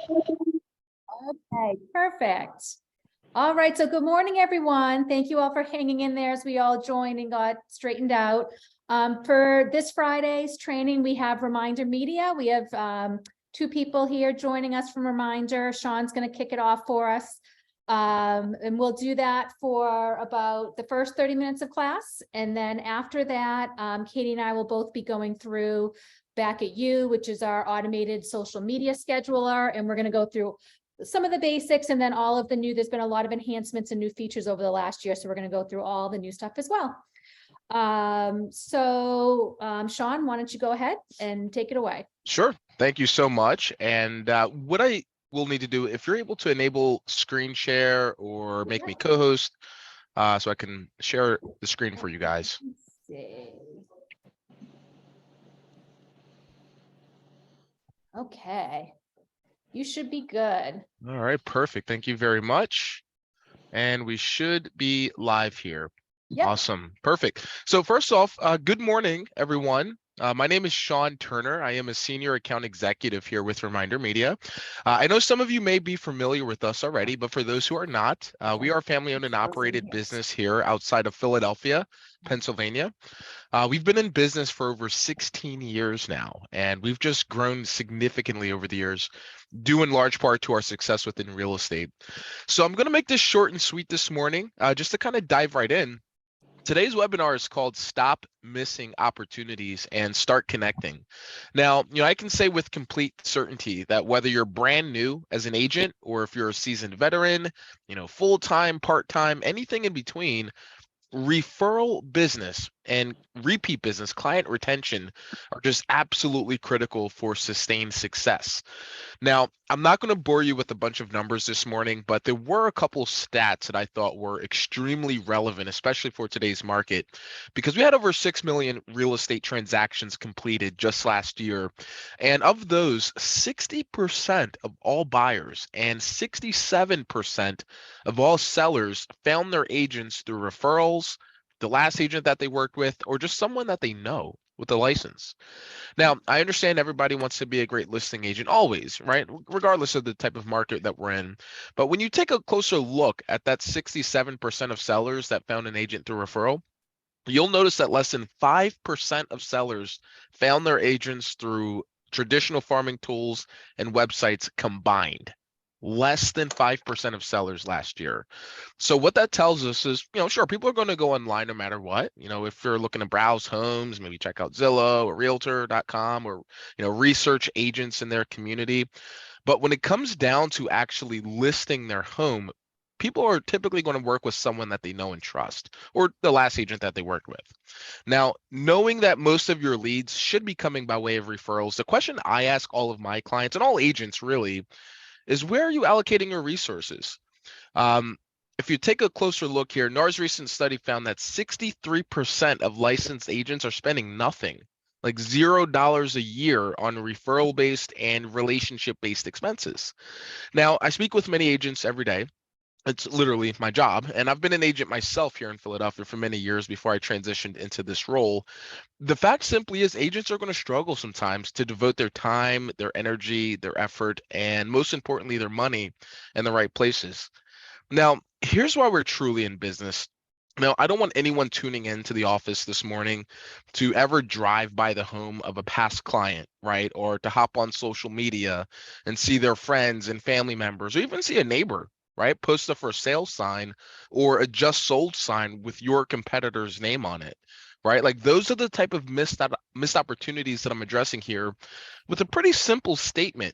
Okay, perfect. All right, so good morning, everyone. Thank you all for hanging in there as we all joined and got straightened out. For this Friday's training, we have Reminder Media. We have two people here joining us from Reminder. Sean's going to kick it off for us. And we'll do that for about the first 30 minutes of class. And then after that, Katie and I will both be going through Back at You, which is our automated social media scheduler. And we're going to go through some of the basics and then all of the new, there's been a lot of enhancements and new features over the last year. So we're going to go through all the new stuff as well. Sean, why don't you go ahead and take it away? Sure. Thank you so much. And what I will need to do, if you're able to enable screen share or make me co-host, so I can share the screen for you guys. Let's see. Okay. You should be good. All right, perfect. Thank you very much. And we should be live here. Yep. Awesome. Perfect. So first off, good morning, everyone. My name is Sean Turner. I am a senior account executive here with Reminder Media. I know some of you may be familiar with us already, but for those who are not, we are a family-owned and operated business here outside of Philadelphia, Pennsylvania. We've been in business for over 16 years now, and we've just grown significantly over the years, due in large part to our success within real estate. So I'm going to make this short and sweet this morning, just to kind of dive right in. Today's webinar is called Stop Missing Opportunities and Start Connecting. Now, I can say with complete certainty that whether you're brand new as an agent or if you're a seasoned veteran, full-time, part-time, anything in between, referral business and repeat business, client retention are just absolutely critical for sustained success. Now, I'm not going to bore you with a bunch of numbers this morning, but there were a couple stats that I thought were extremely relevant, especially for today's market, because we had over 6 million real estate transactions completed just last year. And of those, 60% of all buyers and 67% of all sellers found their agents through referrals, the last agent that they worked with, or just someone that they know with a license. Now, I understand everybody wants to be a great listing agent always, right? Regardless of the type of market that we're in. But when you take a closer look at that 67% of sellers that found an agent through referral, you'll notice that less than 5% of sellers found their agents through traditional farming tools and websites combined. Less than 5% of sellers last year. So what that tells us is, sure, people are going to go online no matter what. If you're looking to browse homes, maybe check out Zillow or Realtor.com or, research agents in their community. But when it comes down to actually listing their home, people are typically going to work with someone that they know and trust, or the last agent that they worked with. Now, knowing that most of your leads should be coming by way of referrals, the question I ask all of my clients and all agents really is, where are you allocating your resources? If you take a closer look here, NAR's recent study found that 63% of licensed agents are spending nothing, like $0 a year on referral-based and relationship-based expenses. Now, I speak with many agents every day. It's literally my job. And I've been an agent myself here in Philadelphia for many years before I transitioned into this role. The fact simply is agents are going to struggle sometimes to devote their time, their energy, their effort, and most importantly, their money in the right places. Now, here's why we're truly in business. Now, I don't want anyone tuning into the office this morning to ever drive by the home of a past client, right? Or to hop on social media and see their friends and family members, or even see a neighbor, right, post a for sale sign or a just sold sign with your competitor's name on it, right? Like, those are the type of missed opportunities that I'm addressing here with a pretty simple statement.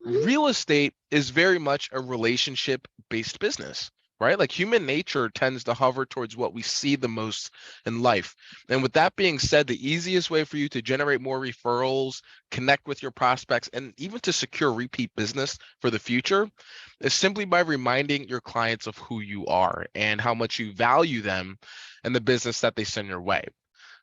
Real estate is very much a relationship-based business, right? Like, human nature tends to hover towards what we see the most in life. And with that being said, the easiest way for you to generate more referrals, connect with your prospects, and even to secure repeat business for the future is simply by reminding your clients of who you are and how much you value them and the business that they send your way.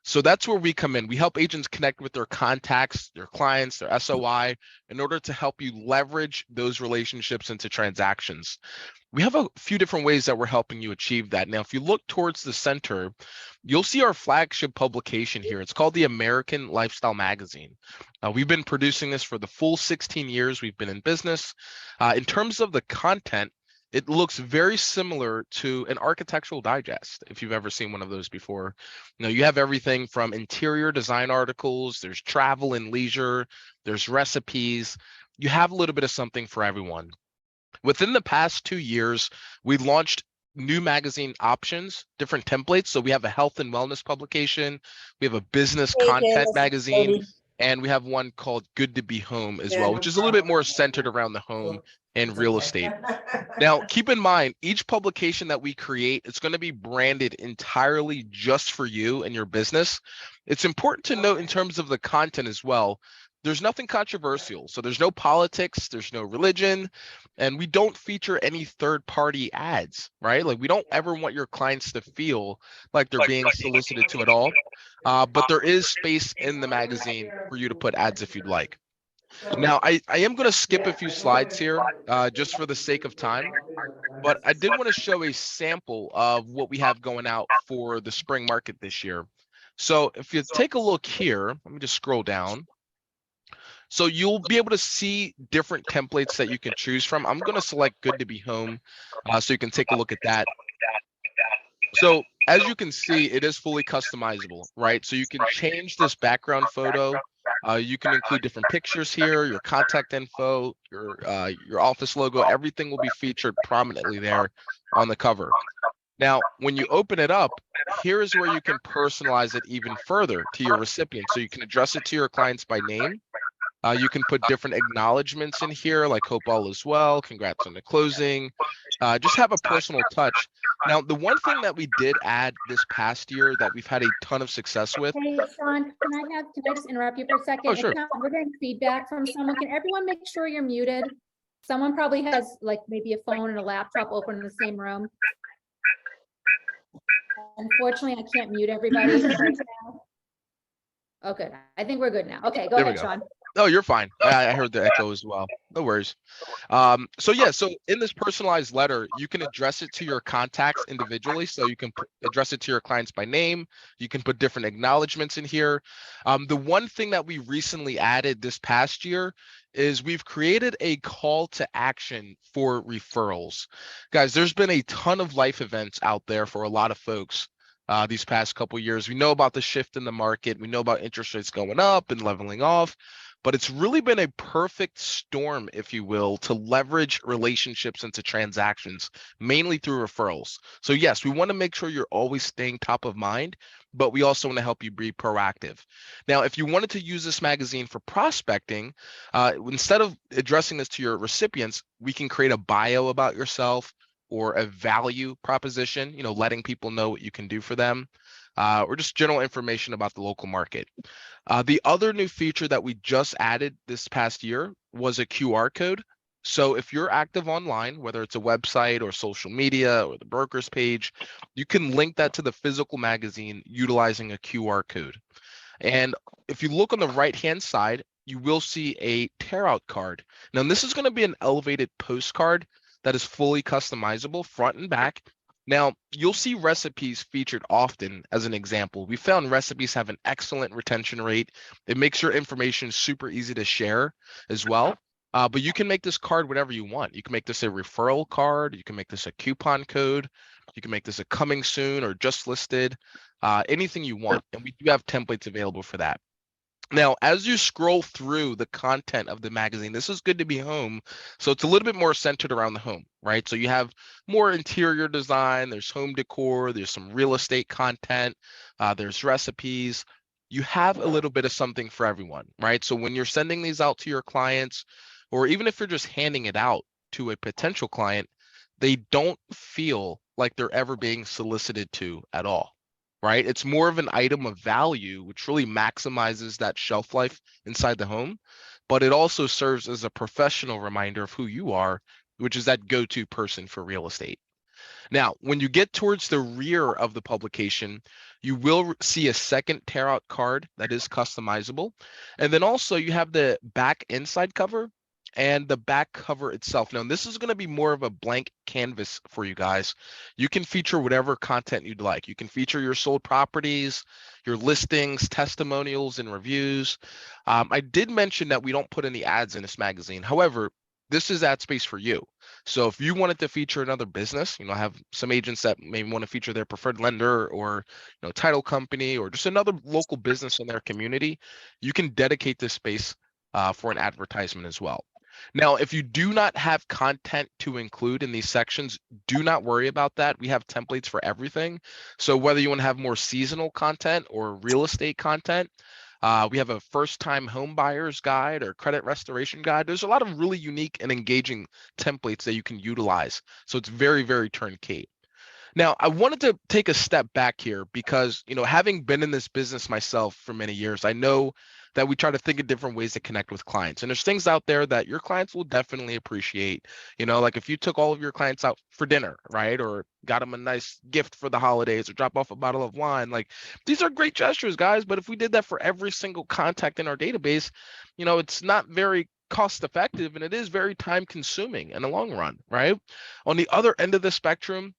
So that's where we come in. We help agents connect with their contacts, their clients, their SOI, in order to help you leverage those relationships into transactions. We have a few different ways that we're helping you achieve that. Now, if you look towards the center, you'll see our flagship publication here. It's called the American Lifestyle Magazine. We've been producing this for the full 16 years we've been in business. In terms of the content, it looks very similar to an architectural digest, if you've ever seen one of those before. You have everything from interior design articles, there's travel and leisure, there's recipes. You have a little bit of something for everyone. Within the past 2 years, we launched new magazine options, different templates. So we have a health and wellness publication, we have a business content magazine, and we have one called Good to Be Home as well, which is a little bit more centered around the home and real estate. Now, keep in mind, each publication that we create is going to be branded entirely just for you and your business. It's important to note in terms of the content as well, there's nothing controversial. So there's no politics, there's no religion, and we don't feature any third-party ads, right? Like we don't ever want your clients to feel like they're being solicited to at all. But there is space in the magazine for you to put ads if you'd like. Now, I am going to skip a few slides here just for the sake of time, but I did want to show a sample of what we have going out for the spring market this year. So if you take a look here, let me just scroll down. So you'll be able to see different templates that you can choose from. I'm going to select Good to Be Home so you can take a look at that. So as you can see, it is fully customizable, right? So you can change this background photo. You can include different pictures here, your contact info, your office logo, everything will be featured prominently there on the cover. Now, when you open it up, here is where you can personalize it even further to your recipient. So you can address it to your clients by name. You can put different acknowledgments in here, like hope all is well, congrats on the closing, just have a personal touch. Now, the one thing that we did add this past year that we've had a ton of success with. Hey, Sean, can I just interrupt you for a second? Oh, sure. We're getting feedback from someone. Can everyone make sure you're muted? Someone probably has like maybe a phone and a laptop open in the same room. Unfortunately, I can't mute everybody right now. Oh, good. I think we're good now. Okay, go ahead, Sean. No, you're fine. I heard the echo as well. No worries. So yeah, so in this personalized letter, you can address it to your contacts individually. So you can address it to your clients by name. You can put different acknowledgments in here. The one thing that we recently added this past year is we've created a call to action for referrals. Guys, there's been a ton of life events out there for a lot of folks. These past couple of years, we know about the shift in the market. We know about interest rates going up and leveling off, but it's really been a perfect storm, if you will, to leverage relationships into transactions, mainly through referrals. So yes, we want to make sure you're always staying top of mind, but we also want to help you be proactive. Now, if you wanted to use this magazine for prospecting, instead of addressing this to your recipients, we can create a bio about yourself, or a value proposition, letting people know what you can do for them, or just general information about the local market. The other new feature that we just added this past year was a QR code. So if you're active online, whether it's a website or social media or the broker's page, you can link that to the physical magazine utilizing a QR code. And if you look on the right-hand side, you will see a tear out card. Now, this is going to be an elevated postcard that is fully customizable front and back. Now, you'll see recipes featured often as an example. We found recipes have an excellent retention rate. It makes your information super easy to share as well. But you can make this card whatever you want. You can make this a referral card. You can make this a coupon code. You can make this a coming soon or just listed, anything you want. And we do have templates available for that. Now, as you scroll through the content of the magazine, this is Good to Be Home. So it's a little bit more centered around the home, right? So you have more interior design, there's home decor, there's some real estate content, there's recipes. You have a little bit of something for everyone, right? So when you're sending these out to your clients, or even if you're just handing it out to a potential client, they don't feel like they're ever being solicited to at all. Right? It's more of an item of value, which really maximizes that shelf life inside the home, but it also serves as a professional reminder of who you are, which is that go-to person for real estate. Now, when you get towards the rear of the publication, you will see a second tear out card that is customizable. And then also you have the back inside cover. and the back cover itself. Now, this is going to be more of a blank canvas for you guys. You can feature whatever content you'd like. You can feature your sold properties, your listings, testimonials, and reviews. I did mention that we don't put any ads in this magazine. However, this is ad space for you. So if you wanted to feature another business, I have some agents that may want to feature their preferred lender or title company or just another local business in their community, you can dedicate this space for an advertisement as well. Now, if you do not have content to include in these sections, do not worry about that. We have templates for everything. So whether you want to have more seasonal content or real estate content, we have a first-time home buyer's guide or credit restoration guide. There's a lot of really unique and engaging templates that you can utilize. So it's very, very turnkey. Now, I wanted to take a step back here because, having been in this business myself for many years, I know that we try to think of different ways to connect with clients. And there's things out there that your clients will definitely appreciate. Like if you took all of your clients out for dinner, right? Or got them a nice gift for the holidays or drop off a bottle of wine. Like these are great gestures, guys. But if we did that for every single contact in our database, it's not very cost effective and it is very time consuming in the long run, right? On the other end of the spectrum,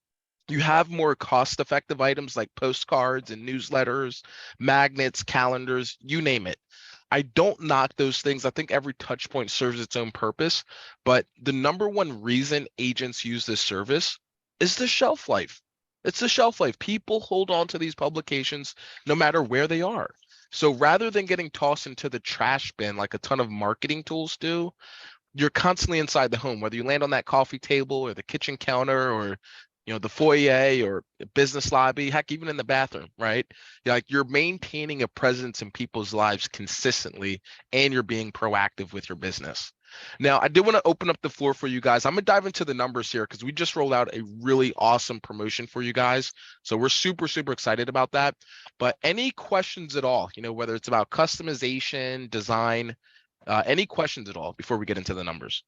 you have more cost-effective items like postcards and newsletters, magnets, calendars, you name it. I don't knock those things. I think every touch point serves its own purpose, but the number one reason agents use this service is the shelf life. It's the shelf life. People hold on to these publications no matter where they are. So rather than getting tossed into the trash bin like a ton of marketing tools do, you're constantly inside the home, whether you land on that coffee table or the kitchen counter or the foyer or the business lobby, heck, even in the bathroom, right? Like you're maintaining a presence in people's lives consistently and you're being proactive with your business. Now, I did want to open up the floor for you guys. I'm going to dive into the numbers here because we just rolled out a really awesome promotion for you guys. So we're super, super excited about that. But any questions at all, whether it's about customization, design, any questions at all before we get into the numbers?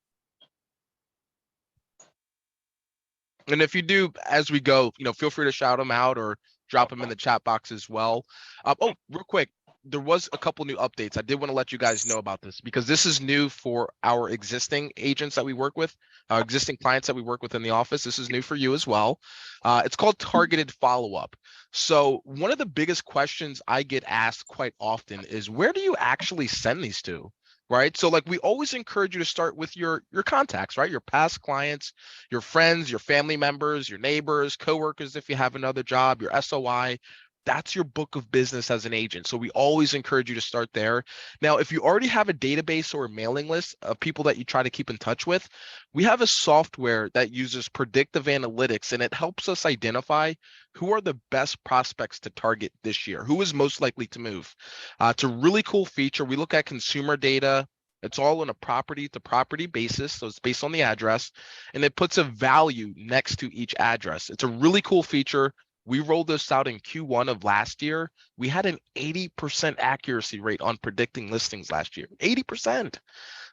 And if you do, as we go, feel free to shout them out or drop them in the chat box as well. Oh, real quick, there was a couple new updates. I did want to let you guys know about this because this is new for our existing agents that we work with, our existing clients that we work with in the office. This is new for you as well. It's called targeted follow-up. So one of the biggest questions I get asked quite often is, where do you actually send these to? Right. So like we always encourage you to start with your contacts, right? Your past clients, your friends, your family members, your neighbors, coworkers, if you have another job, your SOI. That's your book of business as an agent. So we always encourage you to start there. Now, if you already have a database or a mailing list of people that you try to keep in touch with, we have a software that uses predictive analytics and it helps us identify who are the best prospects to target this year, who is most likely to move. It's a really cool feature. We look at consumer data. It's all on a property to property basis. So it's based on the address and it puts a value next to each address. It's a really cool feature. We rolled this out in Q1 of last year. We had an 80% accuracy rate on predicting listings last year, 80%.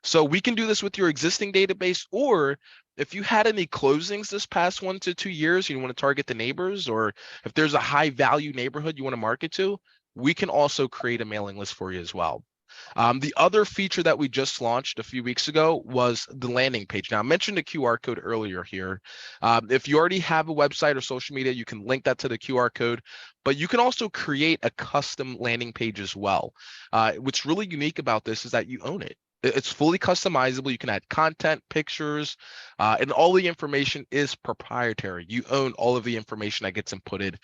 So we can do this with your existing database, or if you had any closings this past 1 to 2 years, you want to target the neighbors, or if there's a high value neighborhood you want to market to, we can also create a mailing list for you as well. The other feature that we just launched a few weeks ago was the landing page. Now, I mentioned the QR code earlier here. If you already have a website or social media, you can link that to the QR code, but you can also create a custom landing page as well. What's really unique about this is that you own it. It's fully customizable. You can add content, pictures, and all the information is proprietary. You own all of the information that gets inputted.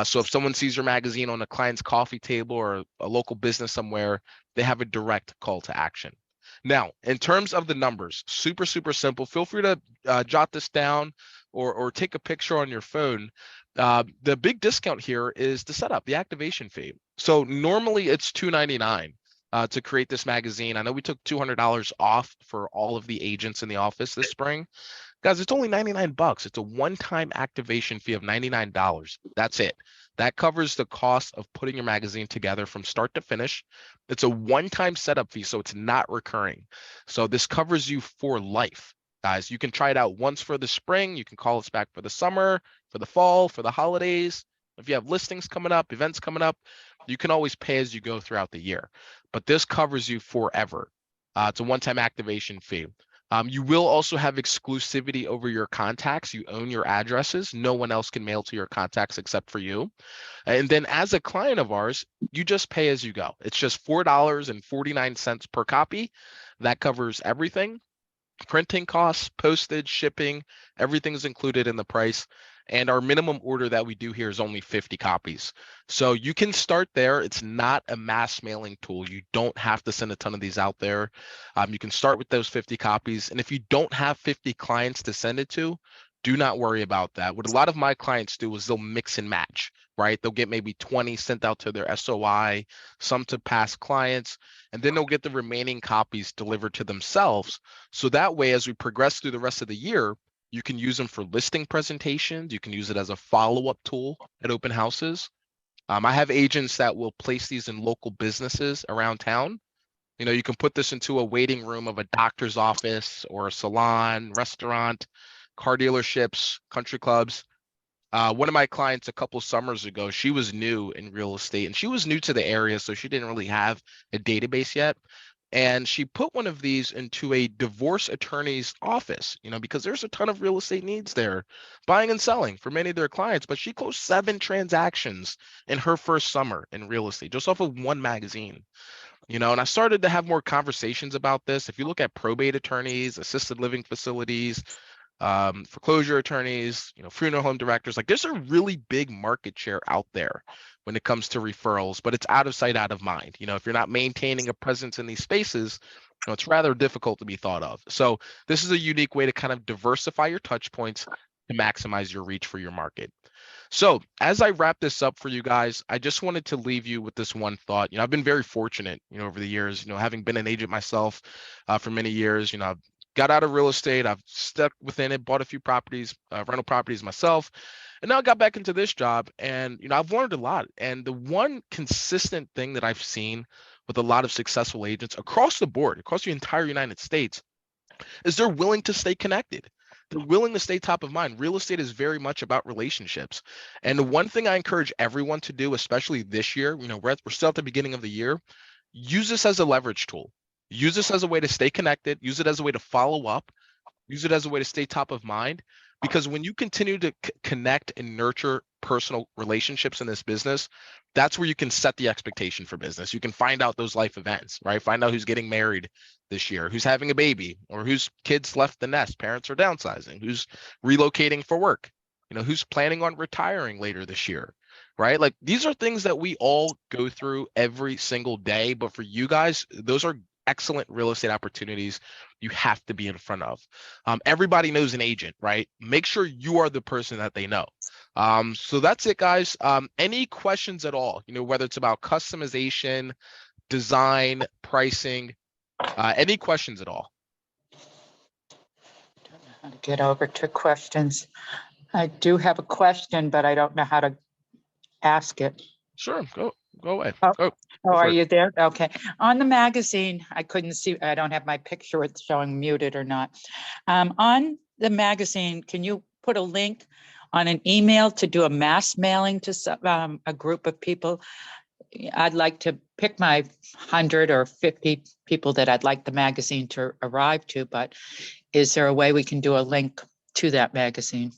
So if someone sees your magazine on a client's coffee table or a local business somewhere, they have a direct call to action. Now, in terms of the numbers, super, super simple. Feel free to jot this down or take a picture on your phone. The big discount here is the setup, the activation fee. So normally it's $2.99. To create this magazine. I know we took $200 off for all of the agents in the office this spring. Guys, it's only 99 bucks. It's a one-time activation fee of $99. That's it. That covers the cost of putting your magazine together from start to finish. It's a one-time setup fee, so it's not recurring. So this covers you for life, guys. You can try it out once for the spring. You can call us back for the summer, for the fall, for the holidays. If you have listings coming up, events coming up, you can always pay as you go throughout the year. But this covers you forever. It's a one-time activation fee. You will also have exclusivity over your contacts. You own your addresses. No one else can mail to your contacts except for you. And then as a client of ours, you just pay as you go. It's just $4.49 per copy. That covers everything. Printing costs, postage, shipping, everything's included in the price. And our minimum order that we do here is only 50 copies. So you can start there. It's not a mass mailing tool. You don't have to send a ton of these out there. You can start with those 50 copies. And if you don't have 50 clients to send it to, do not worry about that. What a lot of my clients do is they'll mix and match, right? They'll get maybe 20 sent out to their SOI, some to past clients, and then they'll get the remaining copies delivered to themselves. So that way, as we progress through the rest of the year, you can use them for listing presentations. You can use it as a follow-up tool at open houses. I have agents that will place these in local businesses around town. You know, you can put this into a waiting room of a doctor's office or a salon, restaurant, car dealerships, country clubs. One of my clients a couple summers ago, she was new in real estate and she was new to the area, so she didn't really have a database yet. And she put one of these into a divorce attorney's office, you know, because there's a ton of real estate needs there, buying and selling for many of their clients. But she closed 7 transactions in her first summer in real estate, just off of one magazine. You know, and I started to have more conversations about this. If you look at probate attorneys, assisted living facilities, foreclosure attorneys, you know, funeral home directors, like there's a really big market share out there when it comes to referrals, but it's out of sight, out of mind. You know, if you're not maintaining a presence in these spaces, you know, it's rather difficult to be thought of. So this is a unique way to kind of diversify your touch points to maximize your reach for your market. So as I wrap this up for you guys, I just wanted to leave you with this one thought. You know, I've been very fortunate, you know, over the years, you know, having been an agent myself for many years, you know, I've got out of real estate. I've stuck within it, bought a few properties, rental properties myself, and now I got back into this job. And you know, I've learned a lot. And the one consistent thing that I've seen with a lot of successful agents across the board, across the entire United States, is they're willing to stay connected. They're willing to stay top of mind. Real estate is very much about relationships. And the one thing I encourage everyone to do, especially this year, you know, we're still at the beginning of the year, use this as a leverage tool. Use this as a way to stay connected. Use it as a way to follow up. Use it as a way to stay top of mind. Because when you continue to connect and nurture personal relationships in this business, that's where you can set the expectation for business. You can find out those life events, right? Find out who's getting married this year, who's having a baby, or whose kids left the nest, parents are downsizing, who's relocating for work, you know, who's planning on retiring later this year, right? Like these are things that we all go through every single day. But for you guys, those are excellent real estate opportunities you have to be in front of. Everybody knows an agent, right? Make sure you are the person that they know. So that's it, guys. Any questions at all, you know, whether it's about customization, design, pricing, any questions at all? Don't know how to get over to questions. I do have a question, but I don't know how to ask it. Sure, go away. Oh, are you there? Okay. On the magazine, I couldn't see, I don't have my picture, it's showing muted or not. On the magazine, can you put a link on an email to do a mass mailing to a group of people? I'd like to pick my 100 or 50 people that I'd like the magazine to arrive to, but is there a way we can do a link to that magazine?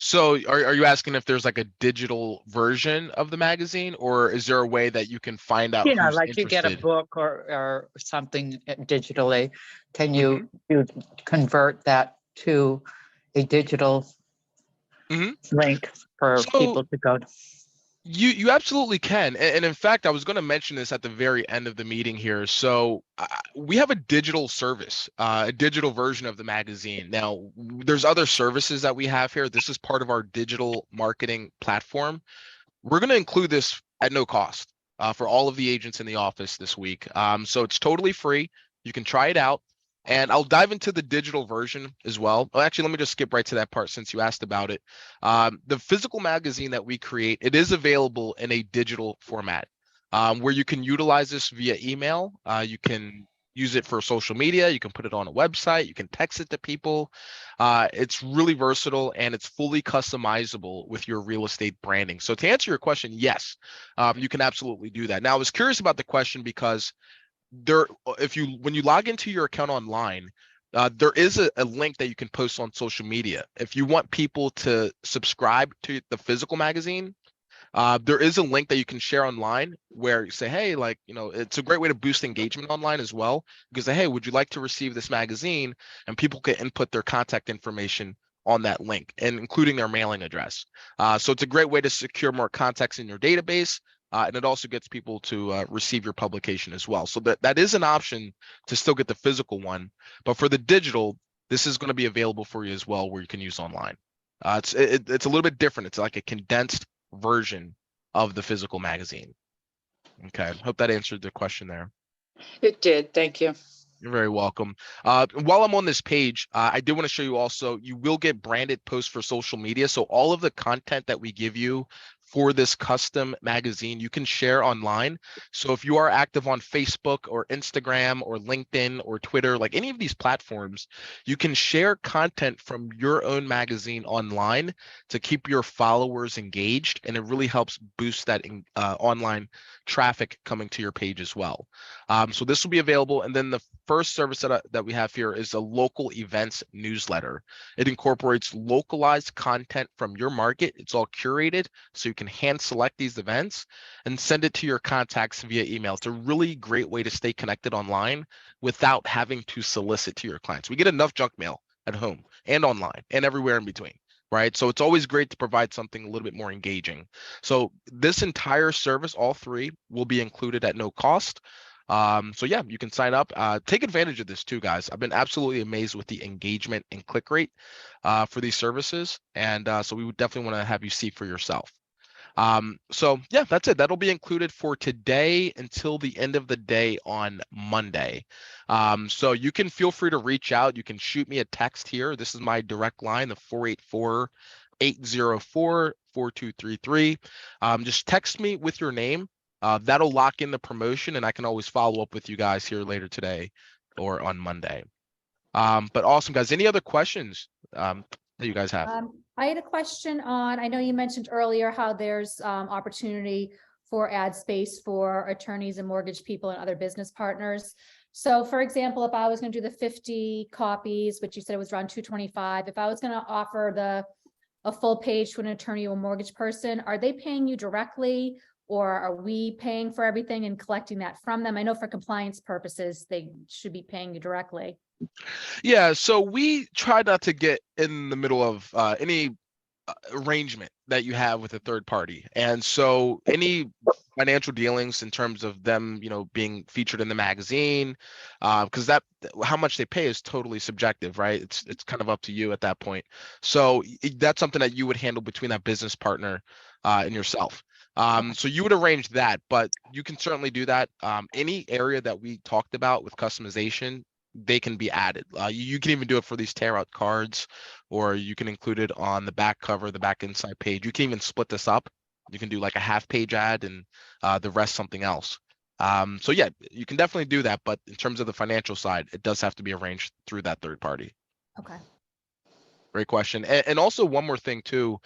So are you asking if there's like a digital version of the magazine, or is there a way that you can find out who's like interested? you get a book or something digitally. Can you convert that to a digital link for people to go to? You absolutely can. And in fact, I was going to mention this at the very end of the meeting here. So we have a digital service, a digital version of the magazine. Now, there's other services that we have here. This is part of our digital marketing platform. We're going to include this at no cost for all of the agents in the office this week. So it's totally free. You can try it out. And I'll dive into the digital version as well. Oh, actually, let me just skip right to that part since you asked about it. The physical magazine that we create, it is available in a digital format where you can utilize this via email. You can use it for social media. You can put it on a website. You can text it to people. It's really versatile and it's fully customizable with your real estate branding. So to answer your question, yes, you can absolutely do that. Now, I was curious about the question because when you log into your account online, there is a link that you can post on social media. If you want people to subscribe to the physical magazine, there is a link that you can share online where you say, hey, like, it's a great way to boost engagement online as well. Because, hey, would you like to receive this magazine? And people can input their contact information on that link and including their mailing address. So it's a great way to secure more contacts in your database. And it also gets people to receive your publication as well. So that is an option to still get the physical one. But for the digital, this is going to be available for you as well, where you can use online. It's a little bit different. It's like a condensed version of the physical magazine. Okay, hope that answered the question there. It did. Thank you. You're very welcome. While I'm on this page, I do want to show you also, you will get branded posts for social media. So all of the content that we give you for this custom magazine, you can share online. So if you are active on Facebook or Instagram or LinkedIn or Twitter, like any of these platforms, you can share content from your own magazine online to keep your followers engaged. And it really helps boost that online traffic coming to your page as well. So this will be available. And then the first service that we have here is a local events newsletter. It incorporates localized content from your market. It's all curated, so you can hand select these events and send it to your contacts via email. It's a really great way to stay connected online without having to solicit to your clients. We get enough junk mail at home and online and everywhere in between, right? So it's always great to provide something a little bit more engaging. So this entire service, all three, will be included at no cost. So yeah, you can sign up. Take advantage of this too, guys. I've been absolutely amazed with the engagement and click rate for these services. And so we would definitely want to have you see for yourself. So yeah, that's it. That'll be included for today until the end of the day on Monday. So you can feel free to reach out. You can shoot me a text here. This is my direct line, the 484-804-4233. Just text me with your name. That'll lock in the promotion, and I can always follow up with you guys here later today or on Monday. But awesome, guys. Any other questions that you guys have? I had a question on, I know you mentioned earlier how there's opportunity for ad space for attorneys and mortgage people and other business partners. So for example, if I was going to do the 50 copies, which you said it was around 225, if I was going to offer a full page to an attorney or mortgage person, are they paying you directly? Or are we paying for everything and collecting that from them? I know for compliance purposes, they should be paying you directly. Yeah, so we try not to get in the middle of any arrangement that you have with a third party. And so any financial dealings in terms of them, being featured in the magazine, because that how much they pay is totally subjective, right? It's kind of up to you at that point. So that's something that you would handle between that business partner and yourself. So you would arrange that, but you can certainly do that. Any area that we talked about with customization, they can be added. You can even do it for these tear out cards, or you can include it on the back cover, the back inside page. You can even split this up. You can do like a half page ad and the rest something else. So yeah, you can definitely do that. But in terms of the financial side, it does have to be arranged through that third party. Okay. Great question. And also one more thing too,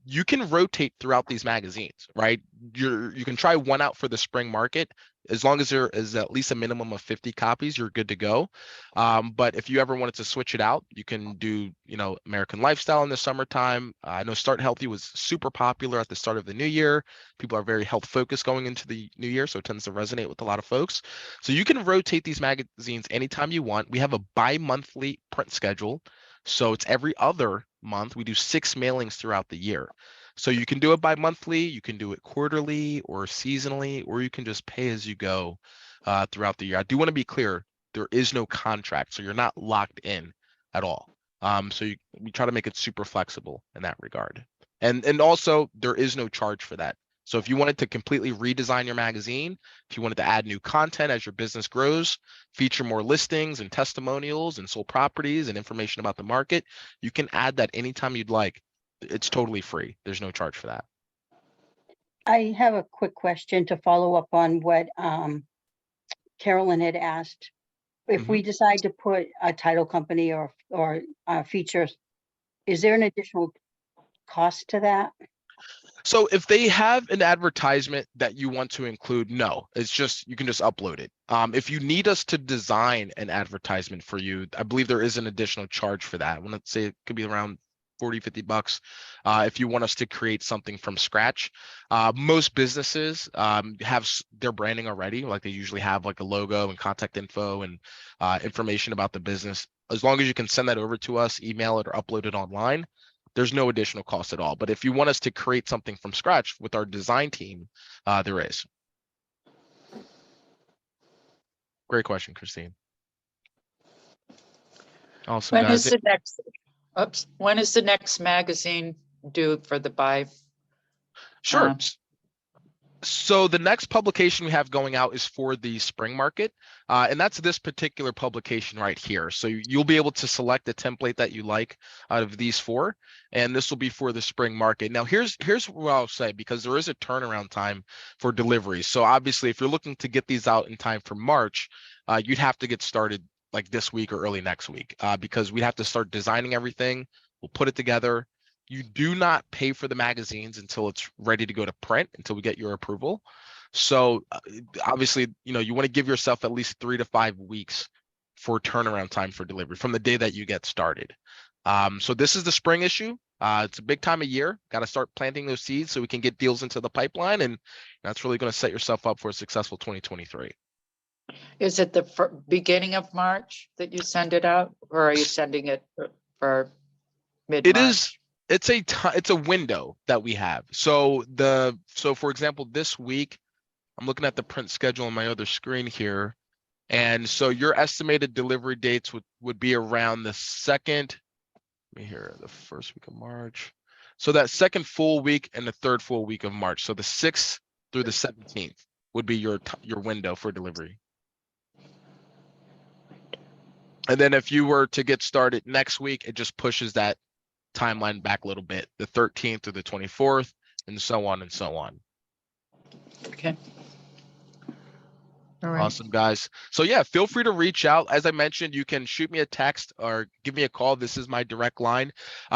you can rotate throughout these magazines, right? You can try one out for the spring market. As long as there is at least a minimum of 50 copies, you're good to go. But if you ever wanted to switch it out, you can do, American Lifestyle in the summertime. I know Start Healthy was super popular at the start of the new year. People are very health focused going into the new year, so it tends to resonate with a lot of folks. So you can rotate these magazines anytime you want. We have a bi-monthly print schedule. So it's every other month. We do 6 mailings throughout the year. So you can do it bi-monthly, you can do it quarterly or seasonally, or you can just pay as you go throughout the year. I do want to be clear, there is no contract, so you're not locked in at all. So we try to make it super flexible in that regard. And also there is no charge for that. So if you wanted to completely redesign your magazine, if you wanted to add new content as your business grows, feature more listings and testimonials and sold properties and information about the market, you can add that anytime you'd like. It's totally free. There's no charge for that. I have a quick question to follow up on what Carolyn had asked. If we decide to put a title company or features, is there an additional cost to that? So if they have an advertisement that you want to include, no, it's just, you can just upload it. If you need us to design an advertisement for you, I believe there is an additional charge for that. I want to say it could be around 40, 50 bucks if you want us to create something from scratch. Most businesses have their branding already, like they usually have like a logo and contact info and information about the business. As long as you can send that over to us, email it or upload it online, there's no additional cost at all. But if you want us to create something from scratch with our design team, there is. Great question, Christine. Awesome, When guys. is the next, oops, when is the next magazine due for the buy? Sure. So the next publication we have going out is for the spring market, and that's this particular publication right here. So you'll be able to select a template that you like out of these four, and this will be for the spring market. Now, here's what I'll say, because there is a turnaround time for deliveries. So obviously, if you're looking to get these out in time for March, you'd have to get started like this week or early next week, because we'd have to start designing everything. We'll put it together. You do not pay for the magazines until it's ready to go to print, until we get your approval. So obviously, you want to give yourself at least 3 to 5 weeks for turnaround time for delivery from the day that you get started. So this is the spring issue. It's a big time of year. Got to start planting those seeds so we can get deals into the pipeline, and that's really going to set yourself up for a successful 2023. Is it the beginning of March that you send it out, or are you sending it for mid-March? It's a window that we have. So for example, this week, I'm looking at the print schedule on my other screen here. And so your estimated delivery dates would be around the the first week of March. So that second full week and the third full week of March. So the 6th through the 17th would be your window for delivery. And then if you were to get started next week, it just pushes that timeline back a little bit, the 13th to the 24th, and so on and so on. Okay. All right. Awesome, guys. So yeah, feel free to reach out. As I mentioned, you can shoot me a text or give me a call. This is my direct line.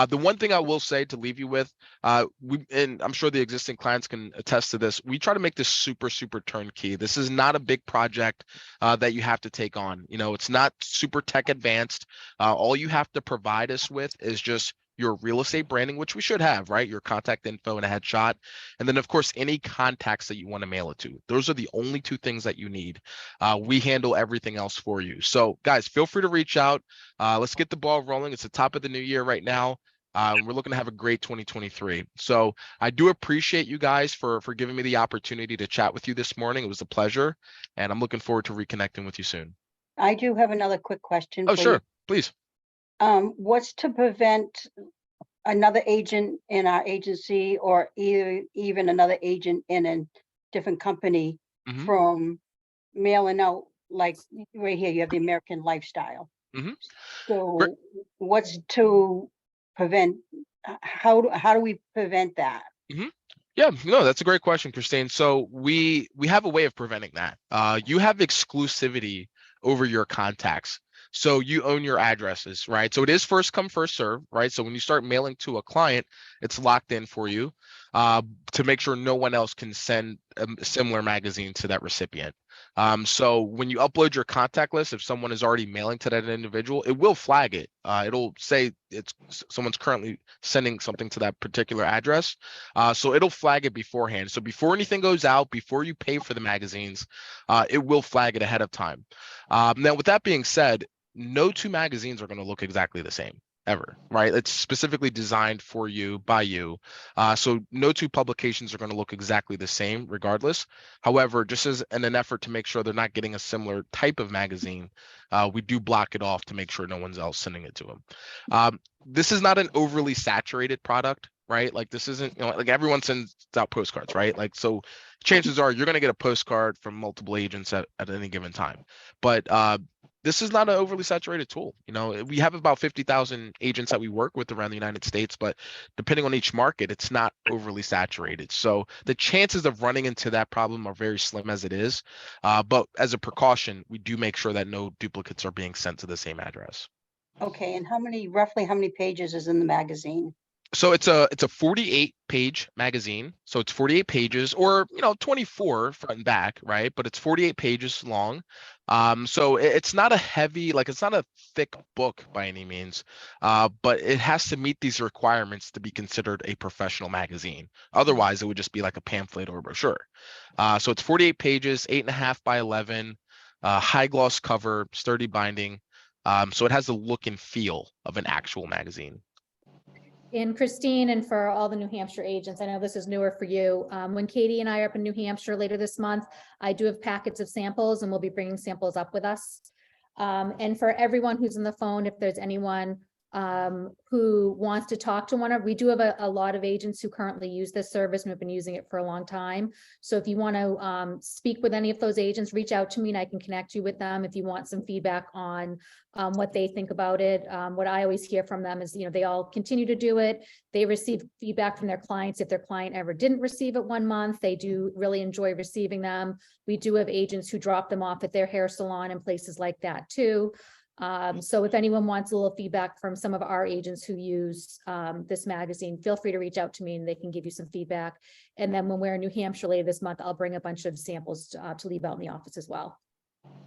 The one thing I will say to leave you with, and I'm sure the existing clients can attest to this, we try to make this super, super turnkey. This is not a big project that you have to take on. It's not super tech advanced. All you have to provide us with is just your real estate branding, which we should have, right? Your contact info and a headshot. And then of course, any contacts that you want to mail it to. Those are the only two things that you need. We handle everything else for you. So guys, feel free to reach out. Let's get the ball rolling. It's the top of the new year right now. We're looking to have a great 2023. So I do appreciate you guys for giving me the opportunity to chat with you this morning. It was a pleasure. And I'm looking forward to reconnecting with you soon. I do have another quick question. Oh, sure. Please. What's to prevent another agent in our agency, or even another agent in a different company from mailing out, like right here, you have the American Lifestyle. So what's to prevent, how do we prevent that? Yeah, no, that's a great question, Christine. So we have a way of preventing that. You have exclusivity over your contacts. So you own your addresses, right? So it is first come, first serve, right? So when you start mailing to a client, it's locked in for you to make sure no one else can send a similar magazine to that recipient. So when you upload your contact list, if someone is already mailing to that individual, it will flag it. It'll say someone's currently sending something to that particular address. So it'll flag it beforehand. So before anything goes out, before you pay for the magazines, it will flag it ahead of time. Now, with that being said, no two magazines are going to look exactly the same ever, right? It's specifically designed for you, by you. So no two publications are going to look exactly the same regardless. However, just as in an effort to make sure they're not getting a similar type of magazine, we do block it off to make sure no one's else sending it to them. This is not an overly saturated product, right? Like this isn't, like everyone sends out postcards, right? Like, so chances are you're going to get a postcard from multiple agents at any given time. But this is not an overly saturated tool. We have about 50,000 agents that we work with around the United States, but depending on each market, it's not overly saturated. So the chances of running into that problem are very slim as it is. But as a precaution, we do make sure that no duplicates are being sent to the same address. Okay, and roughly how many pages is in the magazine? So it's a 48 page magazine. So it's 48 pages, or 24 front and back, right? But it's 48 pages long. So it's not a heavy, like it's not a thick book by any means, but it has to meet these requirements to be considered a professional magazine. Otherwise, it would just be like a pamphlet or a brochure. So it's 48 pages, 8.5 by 11, high gloss cover, sturdy binding. So it has the look and feel of an actual magazine. And Christine, and for all the New Hampshire agents, I know this is newer for you. When Katie and I are up in New Hampshire later this month, I do have packets of samples and we'll be bringing samples up with us. And for everyone who's on the phone, if there's anyone who wants to talk to one of, we do have a lot of agents who currently use this service and have been using it for a long time. So if you want to speak with any of those agents, reach out to me and I can connect you with them if you want some feedback on what they think about it. What I always hear from them is, they all continue to do it. They receive feedback from their clients. If their client ever didn't receive it 1 month, they do really enjoy receiving them. We do have agents who drop them off at their hair salon and places like that too. So if anyone wants a little feedback from some of our agents who use this magazine, feel free to reach out to me and they can give you some feedback. And then when we're in New Hampshire later this month, I'll bring a bunch of samples to leave out in the office as well.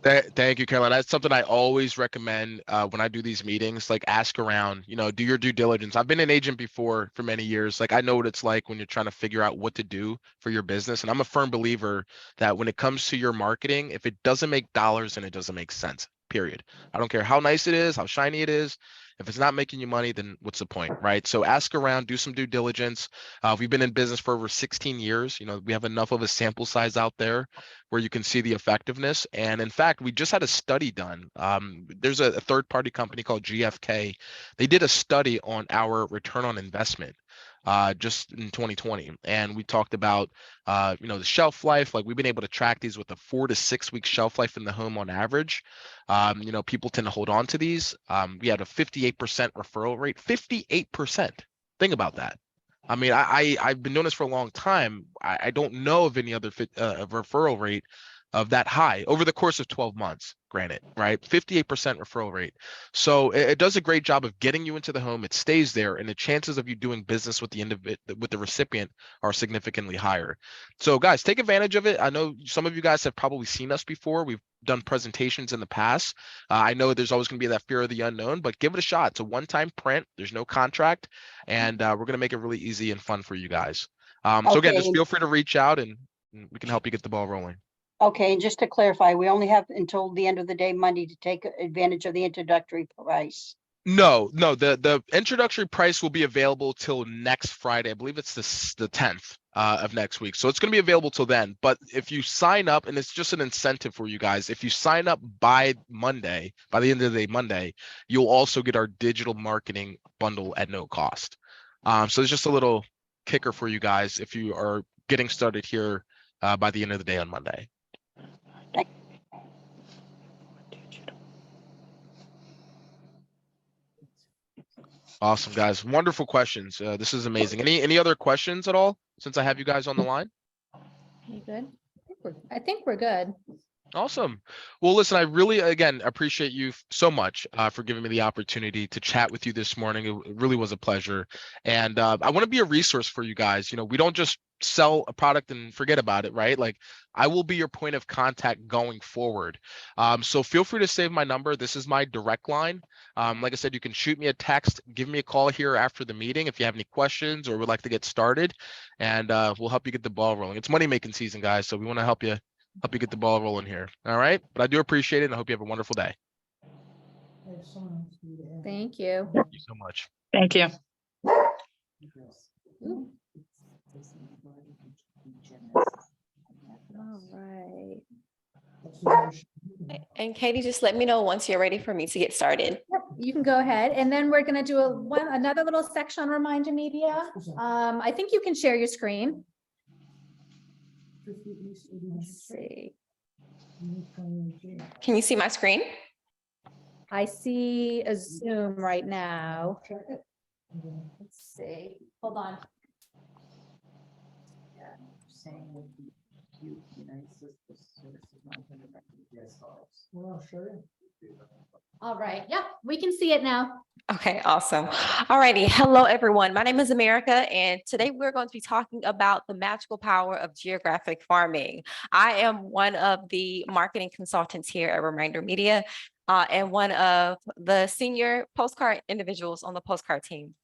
Thank you, Caroline. That's something I always recommend when I do these meetings. Like, ask around, do your due diligence. I've been an agent before for many years. Like, I know what it's like when you're trying to figure out what to do for your business. And I'm a firm believer that when it comes to your marketing, if it doesn't make dollars, then it doesn't make sense, period. I don't care how nice it is, how shiny it is. If it's not making you money, then what's the point, right? So ask around, do some due diligence. We've been in business for over 16 years. We have enough of a sample size out there where you can see the effectiveness. And in fact, we just had a study done. There's a third-party company called GFK. They did a study on our return on investment just in 2020. And we talked about, the shelf life. Like, we've been able to track these with a 4 to 6 week shelf life in the home on average. People tend to hold on to these. We had a 58% referral rate, 58%. Think about that. I mean, I've been doing this for a long time. I don't know of any other referral rate of that high over the course of 12 months, granted, right? 58% referral rate. So it does a great job of getting you into the home. It stays there, and the chances of you doing business with the recipient are significantly higher. So guys, take advantage of it. I know some of you guys have probably seen us before. We've done presentations in the past. I know there's always going to be that fear of the unknown, but give it a shot. It's a one-time print. There's no contract, and we're going to make it really easy and fun for you guys. So again, just Okay. feel free to reach out and we can help you get the ball rolling. Okay, and just to clarify, we only have until the end of the day Monday to take advantage of the introductory price. No, the introductory price will be available till next Friday. I believe it's the 10th of next week. So it's going to be available till then. But if you sign up, and it's just an incentive for you guys, if you sign up by Monday, by the end of the day Monday, you'll also get our digital marketing bundle at no cost. So it's just a little kicker for you guys if you are getting started here by the end of the day on Monday. Awesome, guys. Wonderful questions. This is amazing. Any other questions at all since I have you guys on the line? You good? I think we're good. Awesome. Well, listen, I really, again, appreciate you so much for giving me the opportunity to chat with you this morning. It really was a pleasure. And I want to be a resource for you guys. We don't just sell a product and forget about it, right? Like, I will be your point of contact going forward. So feel free to save my number. This is my direct line. Like I said, you can shoot me a text, give me a call here after the meeting if you have any questions or would like to get started, and we'll help you get the ball rolling. It's money-making season, guys, so we want to help you get the ball rolling here. All right. But I do appreciate it, and I hope you have a wonderful day. Thank you. Thank you so much. Thank you. Ooh. All right. And Katie, just let me know once you're ready for me to get started. Yep, you can go ahead. And then we're going to do another little section on reminder media. I think you can share your screen. Let's see. Can you see my screen? I see a Zoom right now. Let's see. Hold on. All right. Yep, we can see it now. Okay, awesome. All righty. Hello, everyone. My name is America, and today we're going to be talking about the magical power of geographic farming. I am one of the marketing consultants here at Reminder Media, and one of the senior postcard individuals on the postcard team.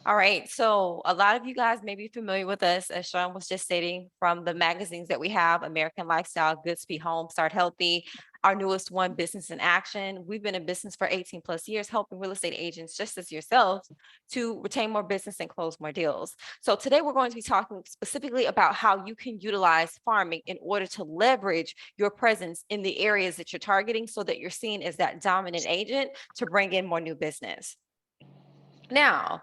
All right, so a lot of you guys may be familiar with us, as Sean was just stating, from the magazines that we have: American Lifestyle, Good Speed Home, Start Healthy, our newest one, Business in Action. We've been in business for 18 plus years, helping real estate agents just as yourselves to retain more business and close more deals. So today we're going to be talking specifically about how you can utilize farming in order to leverage your presence in the areas that you're targeting so that you're seen as that dominant agent to bring in more new business. Now,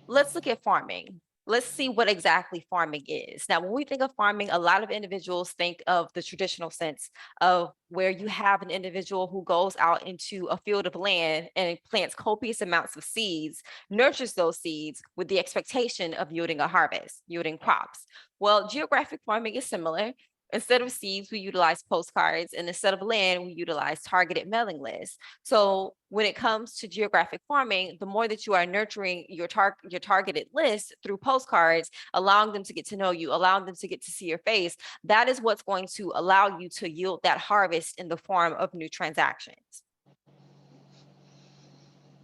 let's look at farming. Let's see what exactly farming is. Now, when we think of farming, a lot of individuals think of the traditional sense of where you have an individual who goes out into a field of land and plants copious amounts of seeds, nurtures those seeds with the expectation of yielding a harvest, yielding crops. Well, geographic farming is similar. Instead of seeds, we utilize postcards, and instead of land, we utilize targeted mailing lists. So when it comes to geographic farming, the more that you are nurturing your targeted list through postcards, allowing them to get to know you, allowing them to get to see your face, that is what's going to allow you to yield that harvest in the form of new transactions.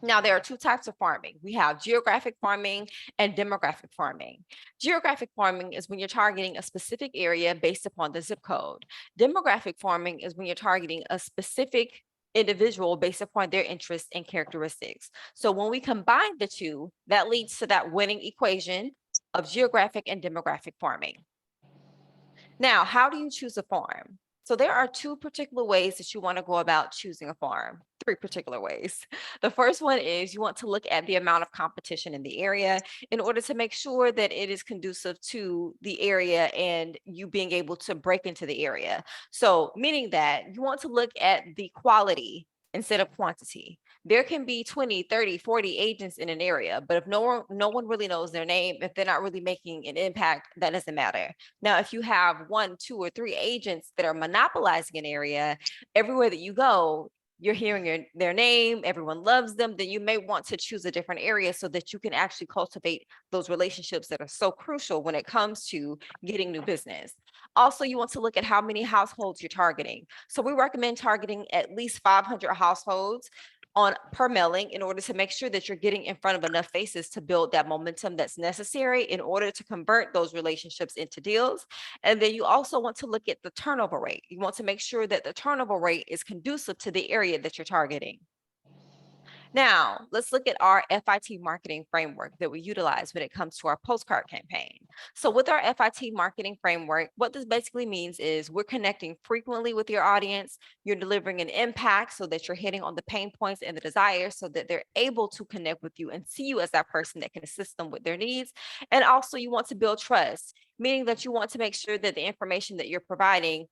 Now, there are two types of farming. We have geographic farming and demographic farming. Geographic farming is when you're targeting a specific area based upon the zip code. Demographic farming is when you're targeting a specific individual based upon their interests and characteristics. So when we combine the two, that leads to that winning equation of geographic and demographic farming. Now, how do you choose a farm? So there are two particular ways that you want to go about choosing a farm, three particular ways. The first one is you want to look at the amount of competition in the area in order to make sure that it is conducive to the area and you being able to break into the area. So meaning that you want to look at the quality instead of quantity. There can be 20, 30, 40 agents in an area, but if no one really knows their name, if they're not really making an impact, that doesn't matter. Now, if you have 1, 2, or 3 agents that are monopolizing an area, everywhere that you go, you're hearing their name, everyone loves them, then you may want to choose a different area so that you can actually cultivate those relationships that are so crucial when it comes to getting new business. Also, you want to look at how many households you're targeting. So we recommend targeting at least 500 households per mailing in order to make sure that you're getting in front of enough faces to build that momentum that's necessary in order to convert those relationships into deals. And then you also want to look at the turnover rate. You want to make sure that the turnover rate is conducive to the area that you're targeting. Now, let's look at our FIT marketing framework that we utilize when it comes to our postcard campaign. So with our FIT marketing framework, what this basically means is we're connecting frequently with your audience, you're delivering an impact so that you're hitting on the pain points and the desires so that they're able to connect with you and see you as that person that can assist them with their needs. And also you want to build trust, meaning that you want to make sure that the information that you're providing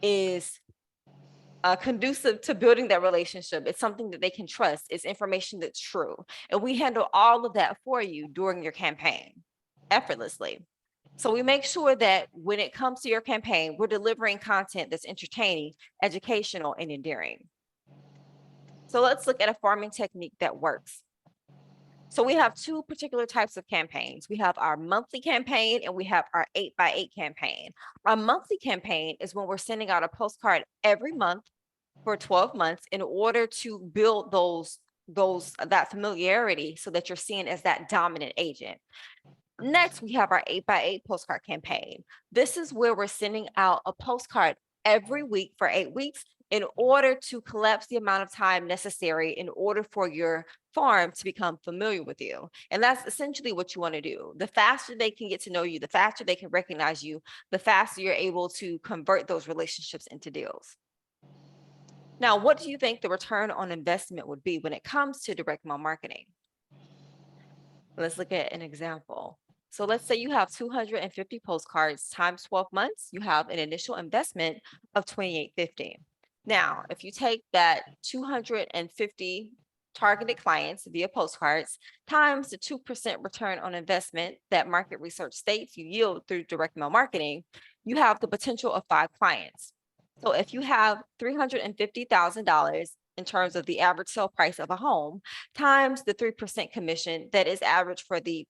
is conducive to building that relationship. It's something that they can trust. It's information that's true. And we handle all of that for you during your campaign effortlessly. So we make sure that when it comes to your campaign, we're delivering content that's entertaining, educational, and endearing. So let's look at a farming technique that works. So we have two particular types of campaigns. We have our monthly campaign and we have our 8x8 campaign. Our monthly campaign is when we're sending out a postcard every month for 12 months in order to build that familiarity so that you're seen as that dominant agent. Next, we have our 8x8 postcard campaign. This is where we're sending out a postcard every week for 8 weeks in order to collapse the amount of time necessary in order for your farm to become familiar with you. And that's essentially what you want to do. The faster they can get to know you, the faster they can recognize you, the faster you're able to convert those relationships into deals. Now, what do you think the return on investment would be when it comes to direct mail marketing? Let's look at an example. So let's say you have 250 postcards times 12 months, you have an initial investment of $28.50. Now, if you take that 250 targeted clients via postcards times the 2% return on investment that market research states you yield through direct mail marketing, you have the potential of 5 clients. So if you have $350,000 in terms of the average sale price of a home times the 3% commission that is average for a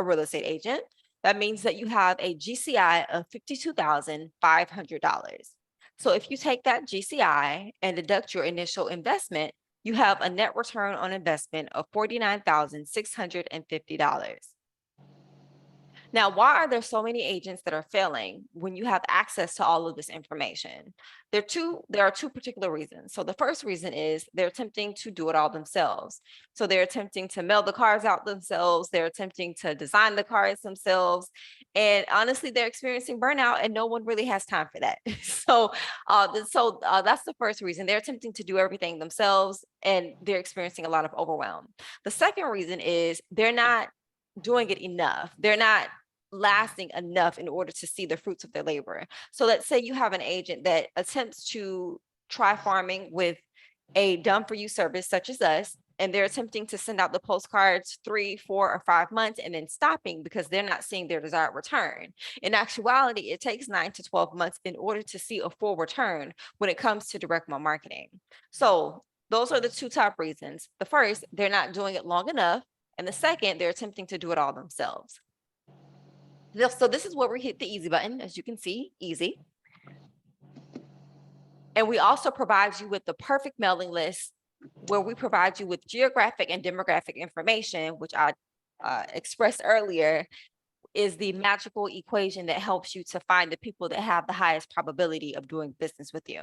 real estate agent, that means that you have a GCI of $52,500. So if you take that GCI and deduct your initial investment, you have a net return on investment of $49,650. Now, why are there so many agents that are failing when you have access to all of this information? There are two particular reasons. So the first reason is they're attempting to do it all themselves. So they're attempting to mail the cards out themselves. They're attempting to design the cards themselves. And honestly, they're experiencing burnout and no one really has time for that. So that's the first reason. They're attempting to do everything themselves and they're experiencing a lot of overwhelm. The second reason is they're not doing it enough. They're not lasting enough in order to see the fruits of their labor. So let's say you have an agent that attempts to try farming with a done for you service such as us, and they're attempting to send out the postcards 3, 4, or 5 months and then stopping because they're not seeing their desired return. In actuality, it takes 9 to 12 months in order to see a full return when it comes to direct mail marketing. So those are the two top reasons. The first, they're not doing it long enough. And the second, they're attempting to do it all themselves. So this is where we hit the easy button, as you can see, easy. And we also provide you with the perfect mailing list where we provide you with geographic and demographic information, which I expressed earlier, is the magical equation that helps you to find the people that have the highest probability of doing business with you.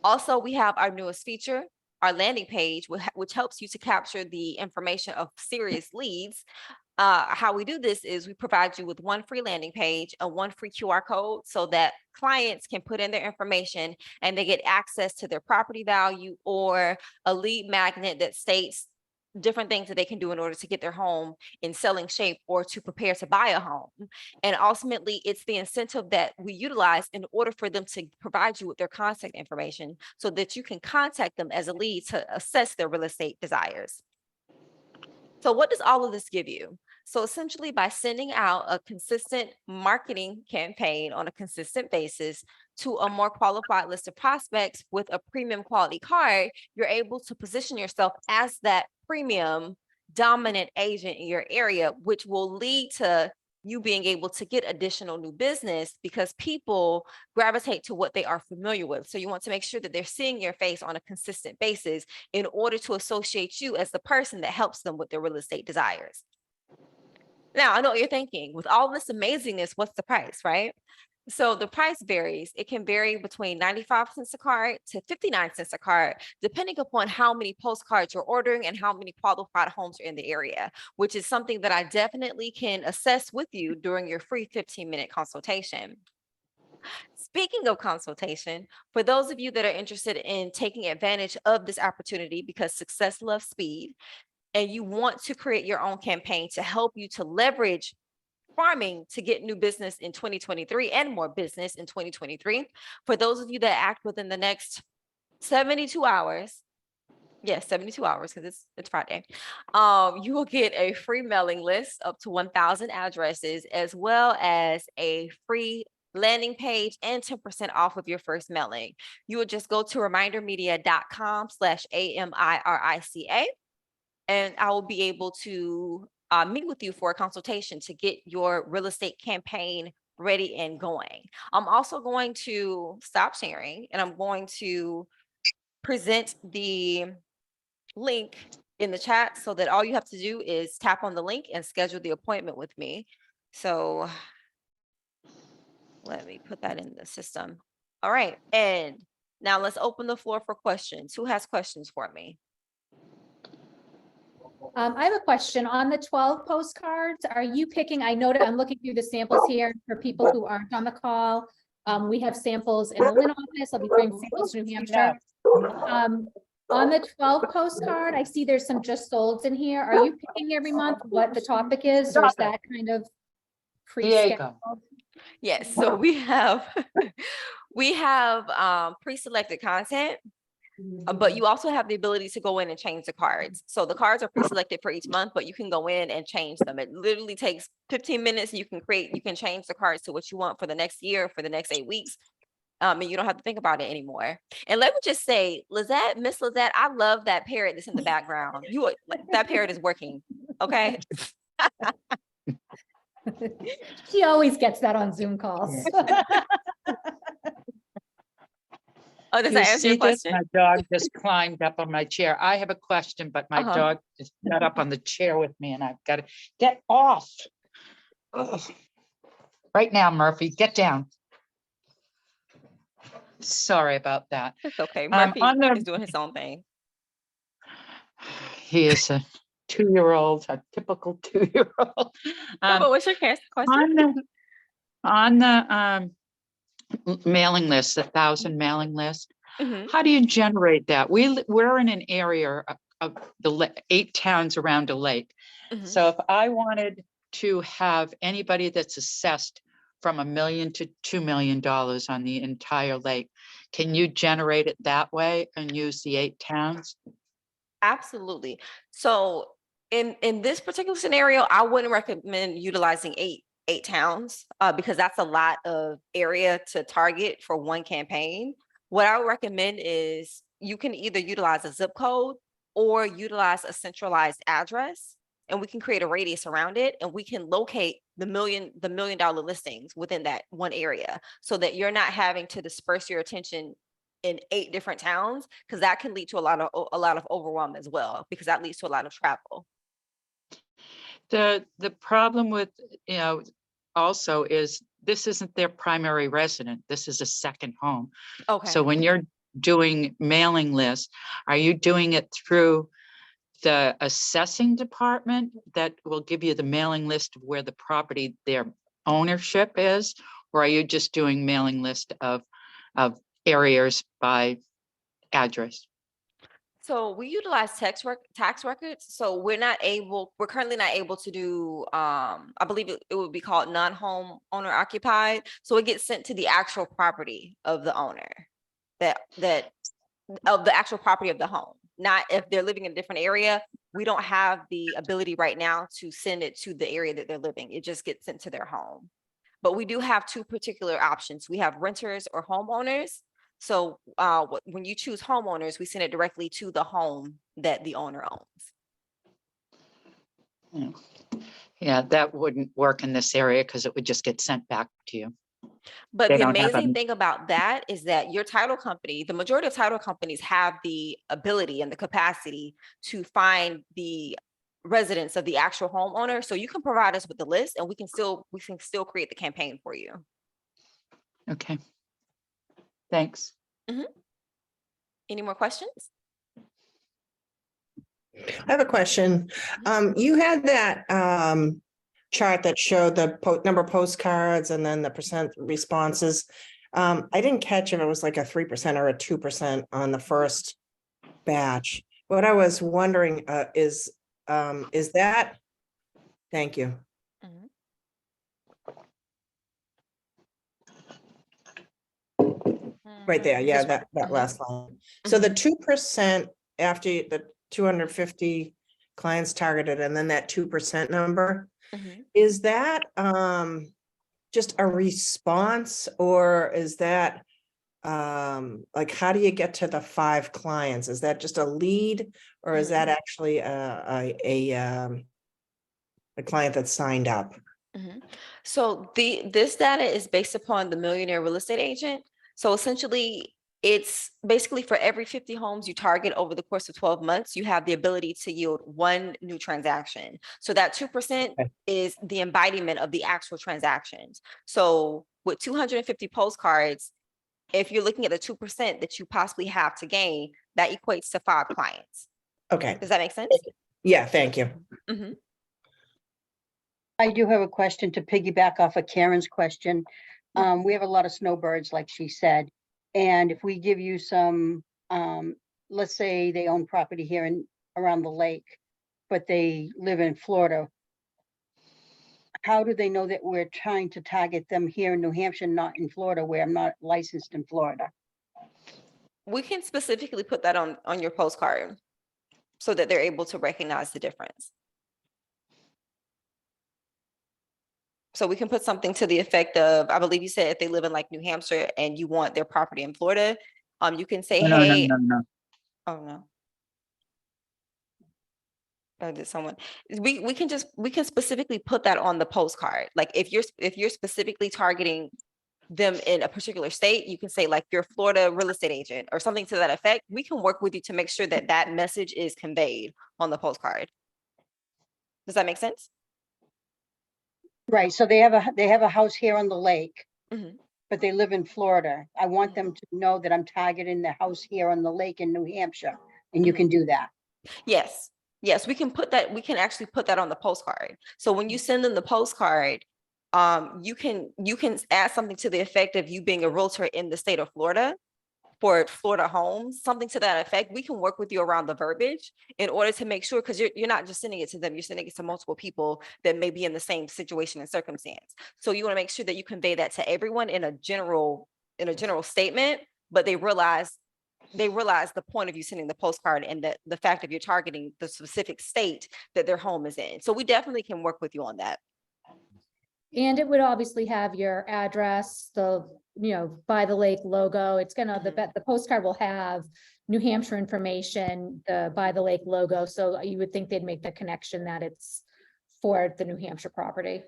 Also, we have our newest feature, our landing page, which helps you to capture the information of serious leads. How we do this is we provide you with one free landing page and one free QR code so that clients can put in their information and they get access to their property value or a lead magnet that states different things that they can do in order to get their home in selling shape or to prepare to buy a home. And ultimately, it's the incentive that we utilize in order for them to provide you with their contact information so that you can contact them as a lead to assess their real estate desires. So what does all of this give you? So essentially, by sending out a consistent marketing campaign on a consistent basis to a more qualified list of prospects with a premium quality card, you're able to position yourself as that premium dominant agent in your area, which will lead to you being able to get additional new business because people gravitate to what they are familiar with. So you want to make sure that they're seeing your face on a consistent basis in order to associate you as the person that helps them with their real estate desires. Now, I know what you're thinking. With all this amazingness, what's the price, right? So the price varies. It can vary between 95 cents a card to 59 cents a card, depending upon how many postcards you're ordering and how many qualified homes are in the area, which is something that I definitely can assess with you during your free 15-minute consultation. Speaking of consultation, for those of you that are interested in taking advantage of this opportunity because success loves speed, and you want to create your own campaign to help you to leverage farming to get new business in 2023 and more business in 2023. For those of you that act within the next 72 hours, yes, 72 hours because it's Friday, you will get a free mailing list up to 1,000 addresses as well as a free landing page and 10% off of your first mailing. You will just go to remindermedia.com/AMIRICA. And I will be able to meet with you for a consultation to get your real estate campaign ready and going. I'm also going to stop sharing and I'm going to present the link in the chat so that all you have to do is tap on the link and schedule the appointment with me. So let me put that in the system. All right. And now let's open the floor for questions. Who has questions for me? I have a question on the 12 postcards. Are you picking, I know that I'm looking through the samples here for people who aren't on the call. We have samples in the Lynn office. I'll be bringing samples to New Hampshire. On the 12 postcard, I see there's some just solds in here. Are you picking every month what the topic is, or is that kind of pre-scheduled? Yes, so we have pre-selected content. But you also have the ability to go in and change the cards. So the cards are pre-selected for each month, but you can go in and change them. It literally takes 15 minutes. You can change the cards to what you want for the next year, for the next 8 weeks. And you don't have to think about it anymore. And let me just say, Lizette, Miss Lizette, I love that parrot that's in the background. That parrot is working. Okay. She always gets that on Zoom calls. Oh, does You that answer your see this? question? My dog just climbed up on my chair. I have a question, but my dog just got up on the chair with me and I've got to get off. Ugh. Right now, Murphy, get down. Sorry about that. It's okay. Murphy on the- is doing his own thing. He is a 2-year-old, a typical 2-year-old. No, but what's your question? On the mailing list, the 1,000 mailing list, Mhm. how do you generate that? We're in an area of the 8 towns around a lake. Mhm. So if I wanted to have anybody that's assessed from $1 million to $2 million on the entire lake, can you generate it that way and use the 8 towns? Absolutely. So in this particular scenario, I wouldn't recommend utilizing eight towns because that's a lot of area to target for one campaign. What I would recommend is you can either utilize a zip code or utilize a centralized address, and we can create a radius around it, and we can locate the $1 million listings within that one area so that you're not having to disperse your attention in 8 different towns, because that can lead to a lot of overwhelm as well, because that leads to a lot of travel. The problem with, also is this isn't their primary resident. This is a second home. Okay. So when you're doing mailing lists, are you doing it through the assessing department that will give you the mailing list of where the property, their ownership is? Or are you just doing mailing list of areas by address? So we utilize tax records. So we're currently not able to do, I believe it would be called non-home owner occupied. So it gets sent to the actual property of the owner, of the actual property of the home. Not if they're living in a different area. We don't have the ability right now to send it to the area that they're living. It just gets sent to their home. But we do have 2 particular options. We have renters or homeowners. So when you choose homeowners, we send it directly to the home that the owner owns. Yeah, that wouldn't work in this area because it would just get sent back to you. But They the don't have amazing a- thing about that is that your title company, the majority of title companies have the ability and the capacity to find the residents of the actual homeowner. So you can provide us with the list and we can still create the campaign for you. Okay. Thanks. Any more questions? I have a question. You had that chart that showed the number of postcards and then the percent responses. I didn't catch if it was like a 3% or a 2% on the first batch. What I was wondering is that, thank you. Right there, yeah, that last line. So the 2% after the 250 clients targeted, and then that 2% number, is that just a response, or is that like, how do you get to the 5 clients? Is that just a lead, or is that actually a client that signed up? So this data is based upon the Millionaire Real Estate Agent. So essentially, it's basically for every 50 homes you target over the course of 12 months, you have the ability to yield 1 new transaction. So that 2% is the embodiment of the actual transactions. So with 250 postcards, if you're looking at the 2% that you possibly have to gain, that equates to 5 clients. Okay. Does that make sense? Yeah, thank you. I do have a question to piggyback off of Karen's question. We have a lot of snowbirds, like she said. And if we give you some, let's say they own property here around the lake, but they live in Florida. How do they know that we're trying to target them here in New Hampshire, not in Florida, where I'm not licensed in Florida? We can specifically put that on your postcard so that they're able to recognize the difference. So we can put something to the effect of, I believe you said if they live in like New Hampshire and you want their property in Florida, you can say, No, no, hey, no. oh no. Did someone, we can specifically put that on the postcard. Like if you're specifically targeting them in a particular state, you can say like you're a Florida real estate agent or something to that effect. We can work with you to make sure that that message is conveyed on the postcard. Does that make sense? Right, so they have a house here on the lake, Mhm. but they live in Florida. I want them to know that I'm targeting the house here on the lake in New Hampshire, and you can do that. Yes, yes, we can put that, we can actually put that on the postcard. So when you send them the postcard, you can add something to the effect of you being a realtor in the state of Florida for Florida homes, something to that effect. We can work with you around the verbiage in order to make sure, because you're not just sending it to them, you're sending it to multiple people that may be in the same situation and circumstance. So you want to make sure that you convey that to everyone in a general statement, but they realize the point of you sending the postcard and that the fact of you're targeting the specific state that their home is in. So we definitely can work with you on that. And it would obviously have your address, the, by the lake logo. It's gonna, the postcard will have New Hampshire information, the by the lake logo. So you would think they'd make the connection that it's for the New Hampshire property.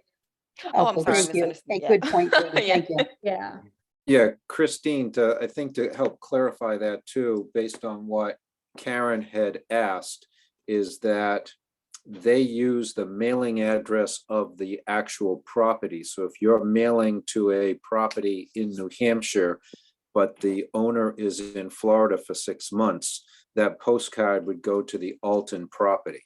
Oh, I'm Okay, sorry, I thank you. misunderstood. Hey, Yeah. good point, Katie. Yeah. Thank you. Yeah. Yeah, Christine, I think to help clarify that too, based on what Karen had asked, is that they use the mailing address of the actual property. So if you're mailing to a property in New Hampshire, but the owner is in Florida for 6 months, that postcard would go to the Alton property.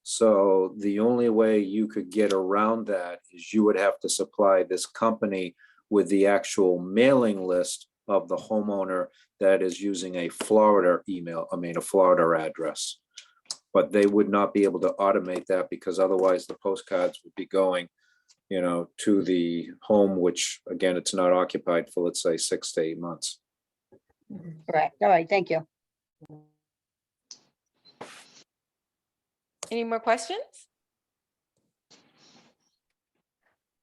So the only way you could get around that is you would have to supply this company with the actual mailing list of the homeowner that is using a Florida a Florida address. But they would not be able to automate that because otherwise the postcards would be going, to the home, which again, it's not occupied for, let's say, 6 to 8 months. Correct. All right, thank you. Any more questions?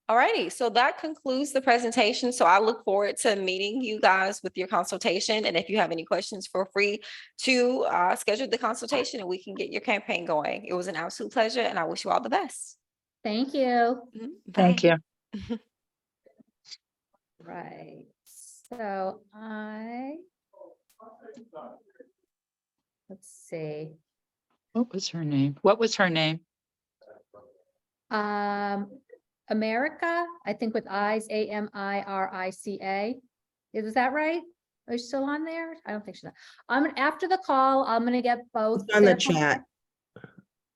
All righty, so that concludes the presentation. So I look forward to meeting you guys with your consultation. And if you have any questions, feel free to schedule the consultation and we can get your campaign going. It was an absolute pleasure and I wish you all the best. Thank you. Thank Bye. you. Right. So let's see. What was her name? What was her name? America, I think with I's, Amirica. Is that right? Are you still on there? I don't think she's not. After the call, I'm gonna get both. It's on the their chat. contact-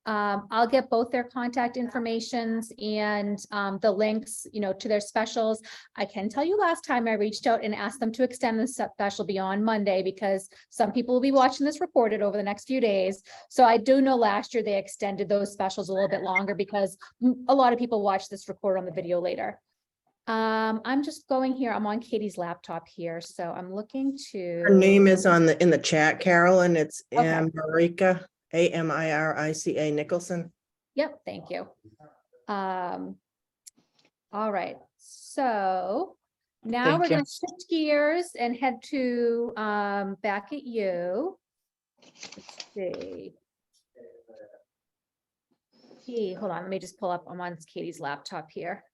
I'll get both their contact informations and the links, to their specials. I can tell you last time I reached out and asked them to extend the special beyond Monday because some people will be watching this recorded over the next few days. So I do know last year they extended those specials a little bit longer because a lot of people watch this record on the video later. I'm just going here. I'm on Katie's laptop here, so I'm looking to. Her name is in the chat, Carolyn. It's Okay. Amirica, Amirica Nicholson. Yep, thank you. All right, so now Thank we're you. gonna shift gears and head to back at you. Let's see. Hold on, let me just pull up. I'm on Katie's laptop here.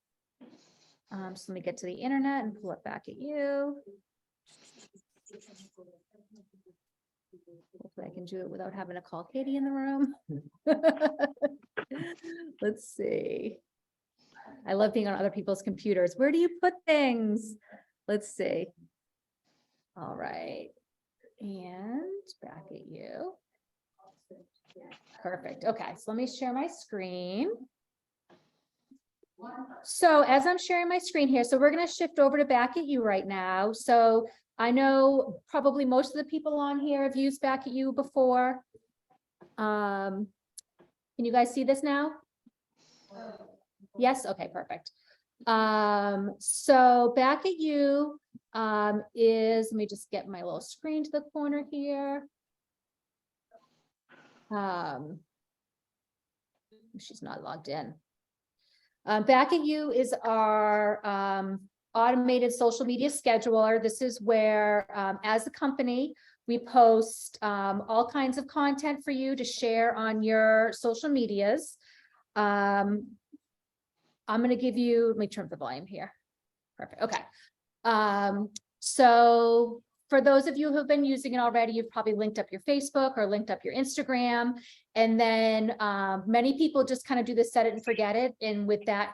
So let me get to the internet and pull it back at you. Hopefully I can do it without having to call Katie in the room. Let's see. I love being on other people's computers. Where do you put things? Let's see. All right. And back at you. Perfect. Okay, so let me share my screen. So as I'm sharing my screen here, so we're going to shift over to back at you right now. So I know probably most of the people on here have used back at you before. Can you guys see this now? Yes. Okay, perfect. So back at you let me just get my little screen to the corner here. She's not logged in. Back at You is our automated social media scheduler. This is where, as a company, we post all kinds of content for you to share on your social medias. I'm going to give you, let me turn up the volume here. Perfect. Okay. So for those of you who've been using it already, you've probably linked up your Facebook or linked up your Instagram. And then many people just kind of do this set it and forget it. And with that,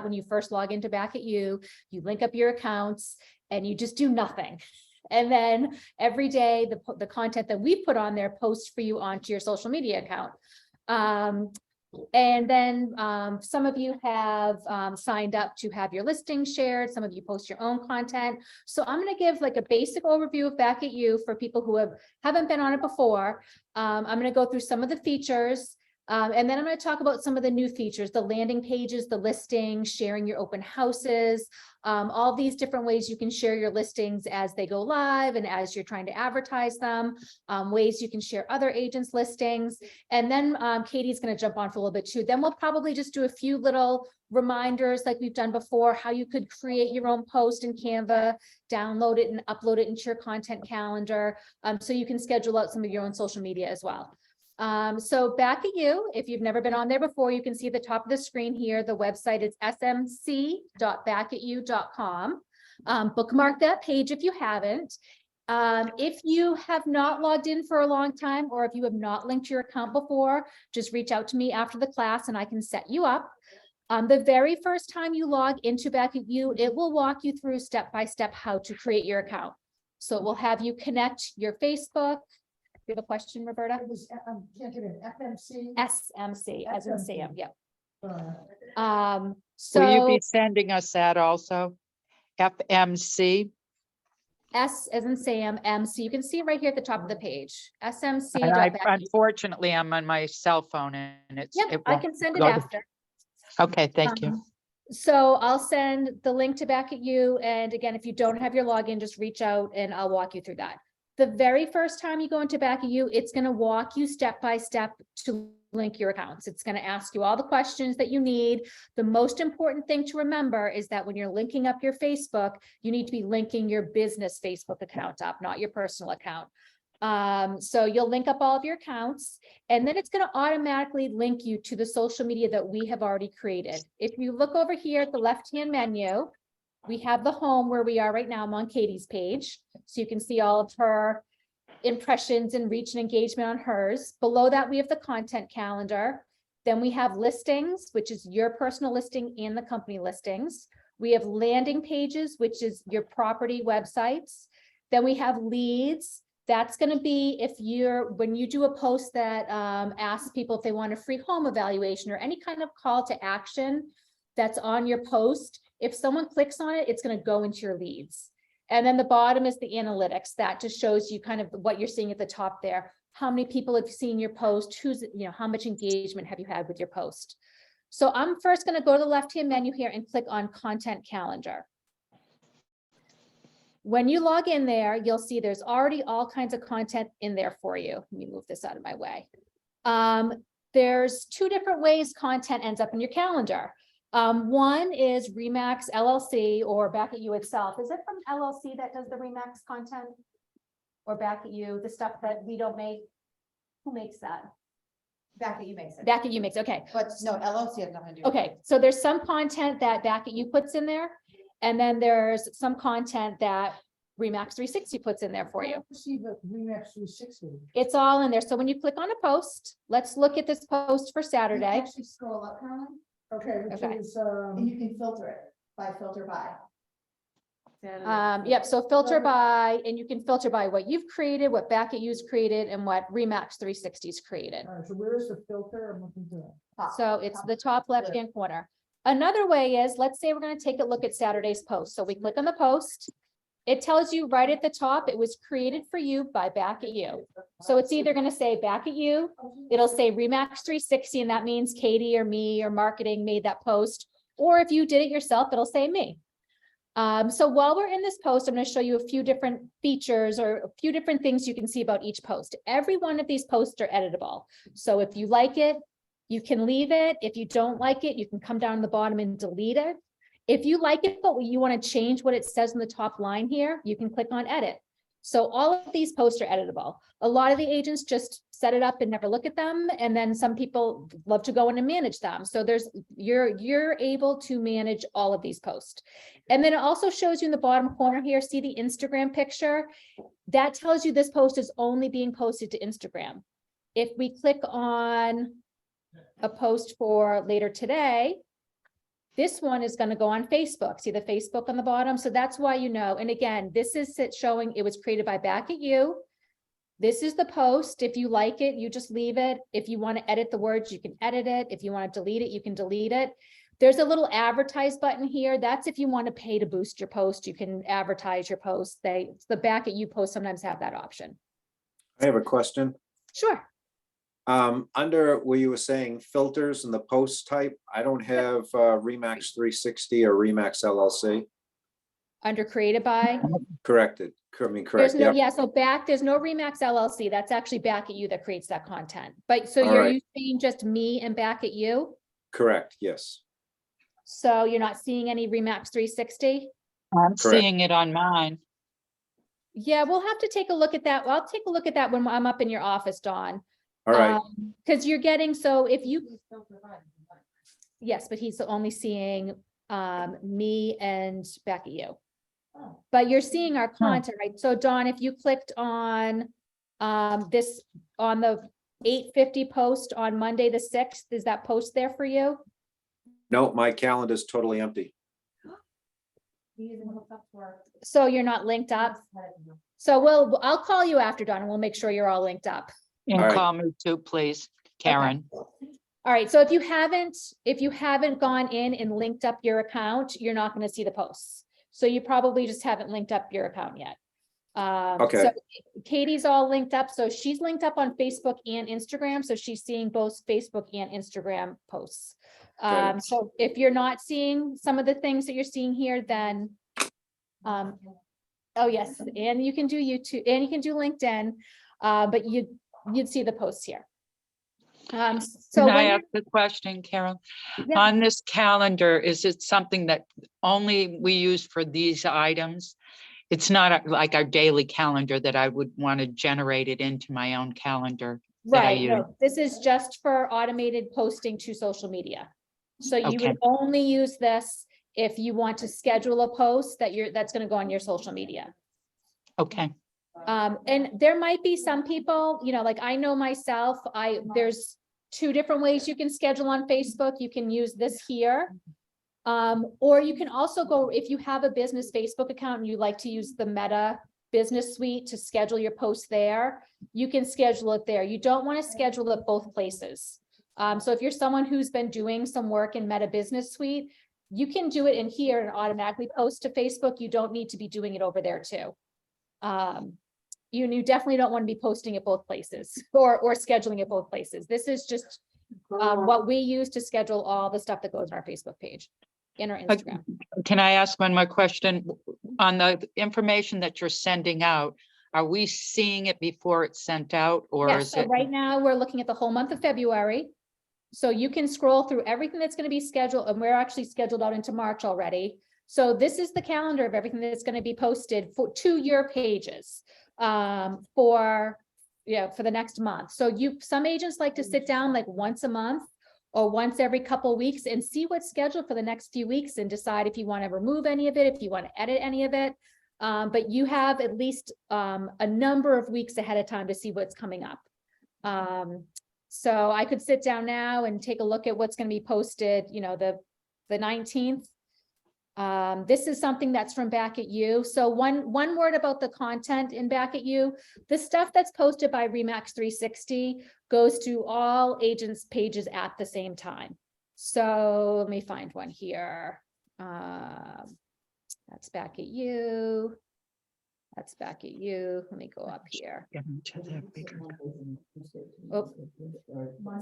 when you first log into Back at You, you link up your accounts and you just do nothing. And then every day, the content that we put on there posts for you onto your social media account. And then some of you have signed up to have your listing shared. Some of you post your own content. So I'm going to give like a basic overview of Back at You for people who haven't been on it before. I'm going to go through some of the features. And then I'm going to talk about some of the new features, the landing pages, the listings, sharing your open houses, all these different ways you can share your listings as they go live and as you're trying to advertise them, ways you can share other agents' listings. And then Katie's going to jump on for a little bit too. Then we'll probably just do a few little reminders like we've done before, how you could create your own post in Canva, download it and upload it into your content calendar, so you can schedule out some of your own social media as well. So Back at You, if you've never been on there before, you can see at the top of the screen here, the website is smc.backatyou.com. Bookmark that page if you haven't. If you have not logged in for a long time, or if you have not linked your account before, just reach out to me after the class and I can set you up. The very first time you log into Back at You, it will walk you through step-by-step how to create your account. So it will have you connect your Facebook. You have a question, Roberta? It was, can't get it, FMC? SMC, as in Sam, yep. Will So you be sending us that also? FMC? S as in Sam, MC, you can see it right here at the top of the page, SMC. And unfortunately, I'm on my cell phone and it's. Yep, it I won't can send it go to- after. Okay, thank you. So I'll send the link to Back at You. And again, if you don't have your login, just reach out and I'll walk you through that. The very first time you go into Back at You, it's going to walk you step by step to link your accounts. It's going to ask you all the questions that you need. The most important thing to remember is that when you're linking up your Facebook, you need to be linking your business Facebook account up, not your personal account. So you'll link up all of your accounts and then it's going to automatically link you to the social media that we have already created. If you look over here at the left-hand menu, we have the home where we are right now. I'm on Katie's page. So you can see all of her impressions and reach and engagement on hers. Below that, we have the content calendar. Then we have listings, which is your personal listing and the company listings. We have landing pages, which is your property websites. Then we have leads. That's going to be when you do a post that asks people if they want a free home evaluation or any kind of call to action that's on your post. If someone clicks on it, it's going to go into your leads. And then the bottom is the analytics. That just shows you kind of what you're seeing at the top there. How many people have seen your post? How much engagement have you had with your post? So I'm first going to go to the left-hand menu here and click on content calendar. When you log in there, you'll see there's already all kinds of content in there for you. Let me move this out of my way. There's two different ways content ends up in your calendar. One is Remax LLC or Back at You itself. Is it from LLC that does the Remax content? Or Back at You, the stuff that we don't make? Who makes that? Back at You makes it. Back at You makes, okay. But no, LLC has nothing to do with it. Okay, so there's some content that Back at You puts in there. And then there's some content that Remax 360 puts in there for you. See the Remax 360. It's all in there. So when you click on a post, let's look at this post for Saturday. Actually scroll up, Caroline. Okay, which Okay. is, and you can filter it by filter by. Yep, so filter by, and you can filter by what you've created, what Back at You's created, and what Remax 360's created. All right, so where is the filter? I'm looking to it. So it's the top left-hand corner. Another way is, let's say we're going to take a look at Saturday's post. So we click on the post. It tells you right at the top, it was created for you by Back at You. So it's either going to say Back at You, it'll say Remax 360, and that means Katie or me or marketing made that post. Or if you did it yourself, it'll say me. So while we're in this post, I'm going to show you a few different features or a few different things you can see about each post. Every one of these posts are editable. So if you like it, You can leave it. If you don't like it, you can come down the bottom and delete it. If you like it, but you want to change what it says in the top line here, you can click on edit. So all of these posts are editable. A lot of the agents just set it up and never look at them. And then some people love to go in and manage them. So you're able to manage all of these posts. And then it also shows you in the bottom corner here, see the Instagram picture? That tells you this post is only being posted to Instagram. If we click on a post for later today, this one is going to go on Facebook. See the Facebook on the bottom? So that's why you know. And again, this is it showing it was created by Back at You. This is the post. If you like it, you just leave it. If you want to edit the words, you can edit it. If you want to delete it, you can delete it. There's a little advertise button here. That's if you want to pay to boost your post. You can advertise your post. The Back at You posts sometimes have that option. I have a question. Sure. Under where you were saying filters and the post type, I don't have Remax 360 or Remax LLC. Under created by. Corrected. I mean, There's correct. no, Yep. yeah, so there's no Remax LLC. That's actually Back at You that creates that content. But so All you're right. using just me and Back at You? Correct. Yes. So you're not seeing any Remax 360? I'm Correct. seeing it on mine. Yeah, we'll have to take a look at that. I'll take a look at that when I'm up in your office, Dawn. All right. Because you're getting, so if you, yes, but he's only seeing me and Back at You. But you're seeing our content, right? So Dawn, if you clicked on this, on the 8:50 post on Monday, the 6th, is that post there for you? No, my calendar is totally empty. So you're not linked up? So I'll call you after, Dawn, and we'll make sure you're all linked up. And All right. call me too, please, Karen. All right, so if you haven't gone in and linked up your account, you're not going to see the posts. So you probably just haven't linked up your account yet. Okay. So Katie's all linked up. So she's linked up on Facebook and Instagram. So she's seeing both Facebook and Instagram posts. Got it. So if you're not seeing some of the things that you're seeing here, then, oh yes, and you can do YouTube and you can do LinkedIn, but you'd see the posts here. So Can I when ask the question, Carol? Yeah. On this calendar, is it something that only we use for these items? It's not like our daily calendar that I would want to generate it into my own calendar. that I Right, use. no, this is just for automated posting to social media. So you Okay. would only use this if you want to schedule a post that's gonna go on your social media. Okay, And there might be some people, like I know myself, there's 2 different ways you can schedule on Facebook. You can use this here. Or you can also go, if you have a business Facebook account and you like to use the Meta Business Suite to schedule your post there, you can schedule it there. You don't want to schedule it both places. So if you're someone who's been doing some work in Meta Business Suite, you can do it in here and automatically post to Facebook. You don't need to be doing it over there too. You definitely don't want to be posting it both places or scheduling it both places. This is just what we use to schedule all the stuff that goes on our Facebook page and our Instagram. can I ask one more question? On the information that you're sending out, are we seeing it before it's sent out, or Yes, is so it? right now we're looking at the whole month of February. So you can scroll through everything that's going to be scheduled, and we're actually scheduled out into March already. So this is the calendar of everything that's going to be posted to your pages for the next month. So some agents like to sit down like once a month or once every couple of weeks and see what's scheduled for the next few weeks and decide if you want to remove any of it, if you want to edit any of it. But you have at least a number of weeks ahead of time to see what's coming up. So I could sit down now and take a look at what's going to be posted, the 19th. This is something that's from Back at You. So one word about the content in Back at You, the stuff that's posted by Remax 360 goes to all agents' pages at the same time. So let me find one here. That's Back at You. That's Back at You. Let me go up here. Get into that bigger- Oh.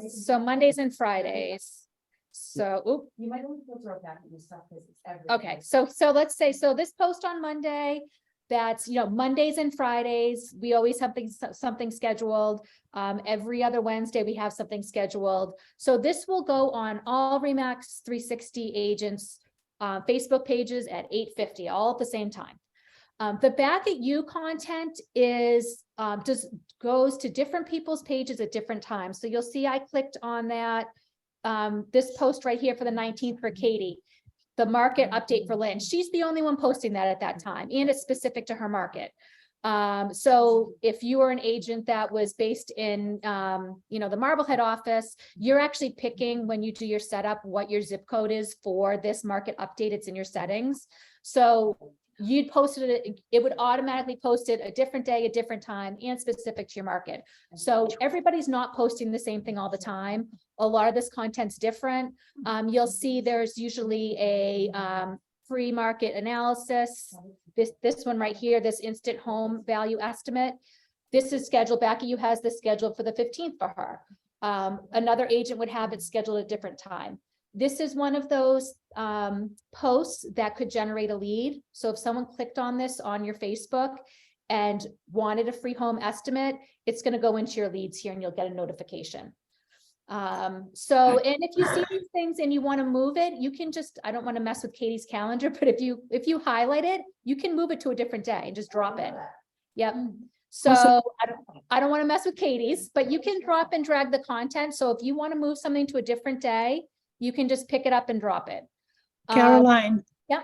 So Mondays and Fridays. So, You might only filter out Back at You stuff because it's every. okay, so let's say, so this post on Monday, That's, Mondays and Fridays, we always have something scheduled. Every other Wednesday, we have something scheduled. So this will go on all RE/MAX 360 agents, Facebook pages at 8:50, all at the same time. The Back at You content is just goes to different people's pages at different times. So you'll see I clicked on that. This post right here for the 19th for Katie, the market update for Lynn. She's the only one posting that at that time, and it's specific to her market. So if you are an agent that was based in, the Marblehead office, you're actually picking when you do your setup, what your zip code is for this market update. It's in your settings. So you'd posted it, it would automatically post it a different day, a different time, and specific to your market. So everybody's not posting the same thing all the time. A lot of this content's different. You'll see there's usually a free market analysis. This one right here, this instant home value estimate. This is scheduled, Back at You has this scheduled for the 15th for her. Another agent would have it scheduled at a different time. This is one of those posts that could generate a lead. So if someone clicked on this on your Facebook and wanted a free home estimate, it's going to go into your leads here and you'll get a notification. And if you see these things and you want to move it, you can just, I don't want to mess with Katie's calendar, but if you highlight it, you can move it to a different day and just drop it. Yep. So I don't want to mess with Katie's, but you can drop and drag the content. So if you want to move something to a different day, you can just pick it up and drop it. Caroline. Yeah.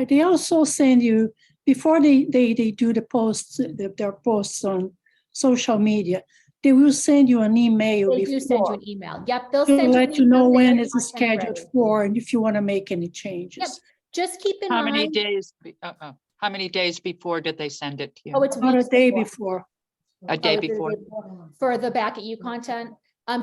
They also send you, before they do the posts, their posts on social media, they will send you an email. They do send you an email. Yep. They'll to send let you an email know when saying it's content's scheduled ready. for, and if you want to make any changes. Yep. Just keep in How mind. many days, how many days before did they send it to you? Oh, it's About a weeks day before. before. A day Oh, it's before? For the Back at You content.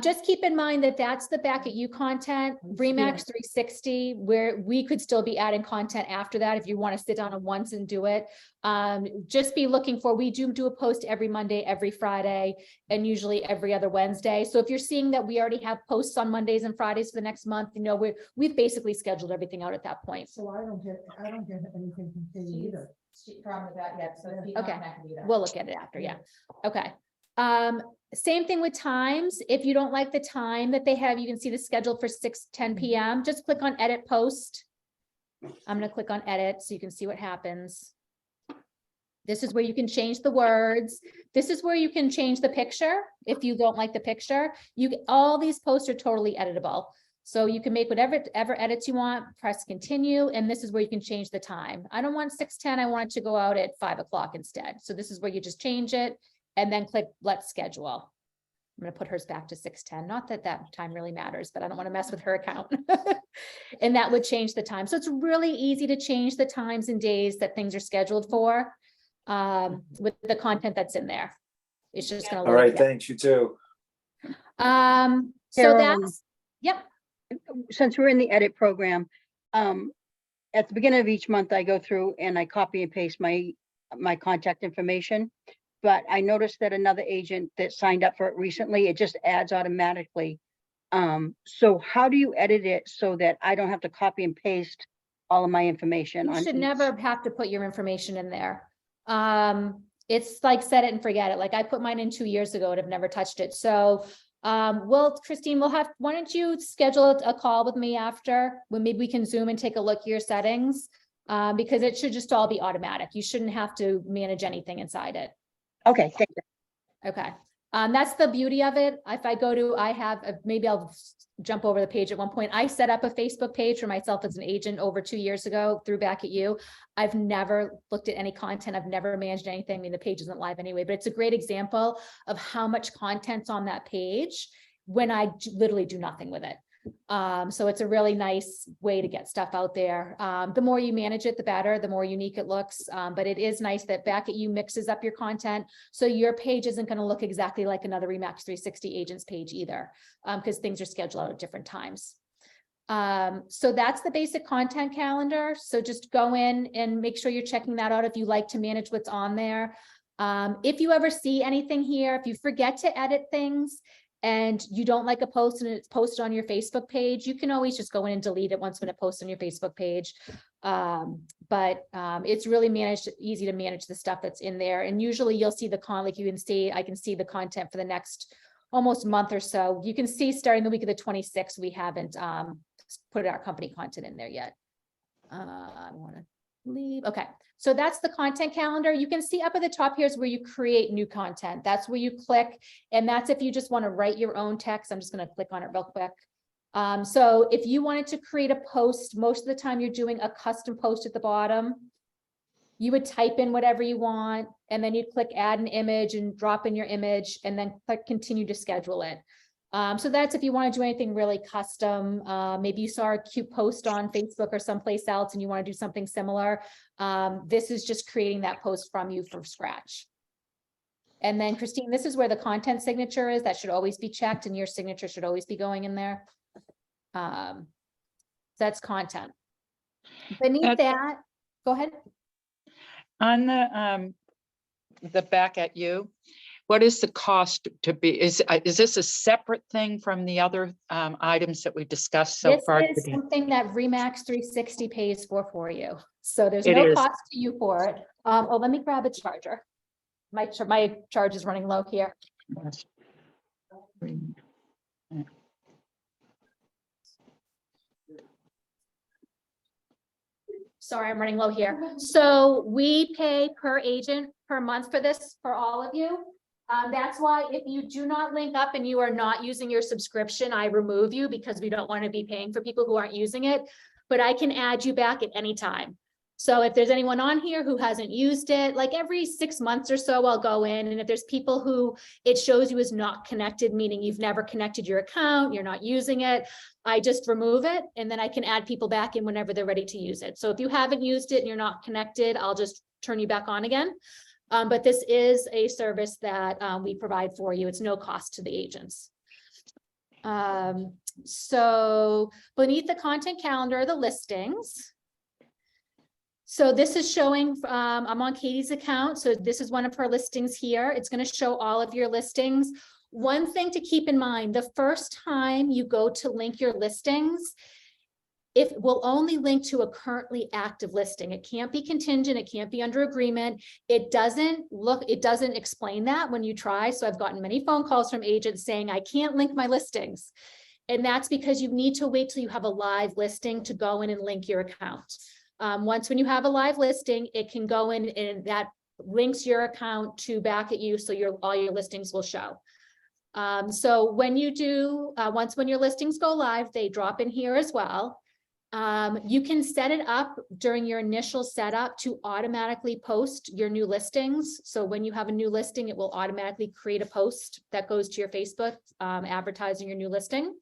Just keep in mind that that's the Back at You content, RE/MAX 360, where we could still be adding content after that if you want to sit down and once and do it. Just be looking for, we do a post every Monday, every Friday, and usually every other Wednesday. So if you're seeing that we already have posts on Mondays and Fridays for the next month, we've basically scheduled everything out at that point. So I don't get anything from Katie either. Okay, we'll look at it after, yeah. Okay. Same thing with times. If you don't like the time that they have, you can see the schedule for 6:10 p.m. Just click on edit post. I'm going to click on edit so you can see what happens. This is where you can change the words. This is where you can change the picture. If you don't like the picture, all these posts are totally editable. So you can make whatever edits you want, press continue. And this is where you can change the time. I don't want 6:10. I want it to go out at 5 o'clock instead. So this is where you just change it. And then click let's schedule. I'm going to put hers back to 6:10. Not that that time really matters, but I don't want to mess with her account. And that would change the time. So it's really easy to change the times and days that things are scheduled for with the content that's in there. It's just going to. All right, thanks, you too. So Carolyn, that's, yep. since we're in the edit program, at the beginning of each month, I go through and I copy and paste my contact information. But I noticed that another agent that signed up for it recently, it just adds automatically. So how do you edit it so that I don't have to copy and paste all of my information? You on should each? never have to put your information in there. It's like set it and forget it. Like I put mine in 2 years ago and have never touched it. So Christine, why don't you schedule a call with me after, when maybe we can Zoom and take a look at your settings, because it should just all be automatic. You shouldn't have to manage anything inside it. Okay, thank you. Okay. That's the beauty of it. If I go to, maybe I'll jump over the page at one point. I set up a Facebook page for myself as an agent over 2 years ago through Back at You. I've never looked at any content. I've never managed anything. I mean, the page isn't live anyway, but it's a great example of how much content's on that page when I literally do nothing with it. So it's a really nice way to get stuff out there. The more you manage it, the better, the more unique it looks. But it is nice that Back at You mixes up your content. So your page isn't going to look exactly like another RE/MAX 360 agent's page either, because things are scheduled out at different times. So that's the basic content calendar. So just go in and make sure you're checking that out if you like to manage what's on there. If you ever see anything here, if you forget to edit things, and you don't like a post and it's posted on your Facebook page, you can always just go in and delete it once when it posts on your Facebook page. It's really easy to manage the stuff that's in there. And usually you'll see the like you can see, I can see the content for the next almost month or so. You can see starting the week of the 26th, we haven't put our company content in there yet. I want to leave. Okay. So that's the content calendar. You can see up at the top here is where you create new content. That's where you click. And that's if you just want to write your own text. I'm just going to click on it real quick. So if you wanted to create a post, most of the time you're doing a custom post at the bottom. You would type in whatever you want, and then you'd click add an image and drop in your image, and then click continue to schedule it. So that's if you want to do anything really custom. Maybe you saw a cute post on Facebook or someplace else and you want to do something similar. This is just creating that post from you from scratch. And then Christine, this is where the content signature is. That should always be checked, and your signature should always be going in there. That's content. Beneath that, go ahead. On the back at you, what is the cost to be? Is this a separate thing from the other items that we discussed so far? This is something that Remax 360 pays for you. So there's It no is. cost to you for it. Oh, let me grab a charger. My charge is running low here. Sorry, I'm running low here. So we pay per agent per month for this for all of you. That's why if you do not link up and you are not using your subscription, I remove you because we don't want to be paying for people who aren't using it, but I can add you back at any time. So if there's anyone on here who hasn't used it, like every 6 months or so, I'll go in. And if there's people who it shows you as not connected, meaning you've never connected your account, you're not using it, I just remove it. And then I can add people back in whenever they're ready to use it. So if you haven't used it and you're not connected, I'll just turn you back on again. But this is a service that we provide for you. It's no cost to the agents. So beneath the content calendar, the listings. So this is showing, I'm on Katie's account. So this is one of her listings here. It's going to show all of your listings. One thing to keep in mind, the first time you go to link your listings, it will only link to a currently active listing. It can't be contingent. It can't be under agreement. It doesn't explain that when you try. So I've gotten many phone calls from agents saying, I can't link my listings. And that's because you need to wait till you have a live listing to go in and link your account. Once when you have a live listing, it can go in and that links your account to back at you. So all your listings will show. So when you do, when your listings go live, they drop in here as well. You can set it up during your initial setup to automatically post your new listings. So when you have a new listing, it will automatically create a post that goes to your Facebook advertising your new listing.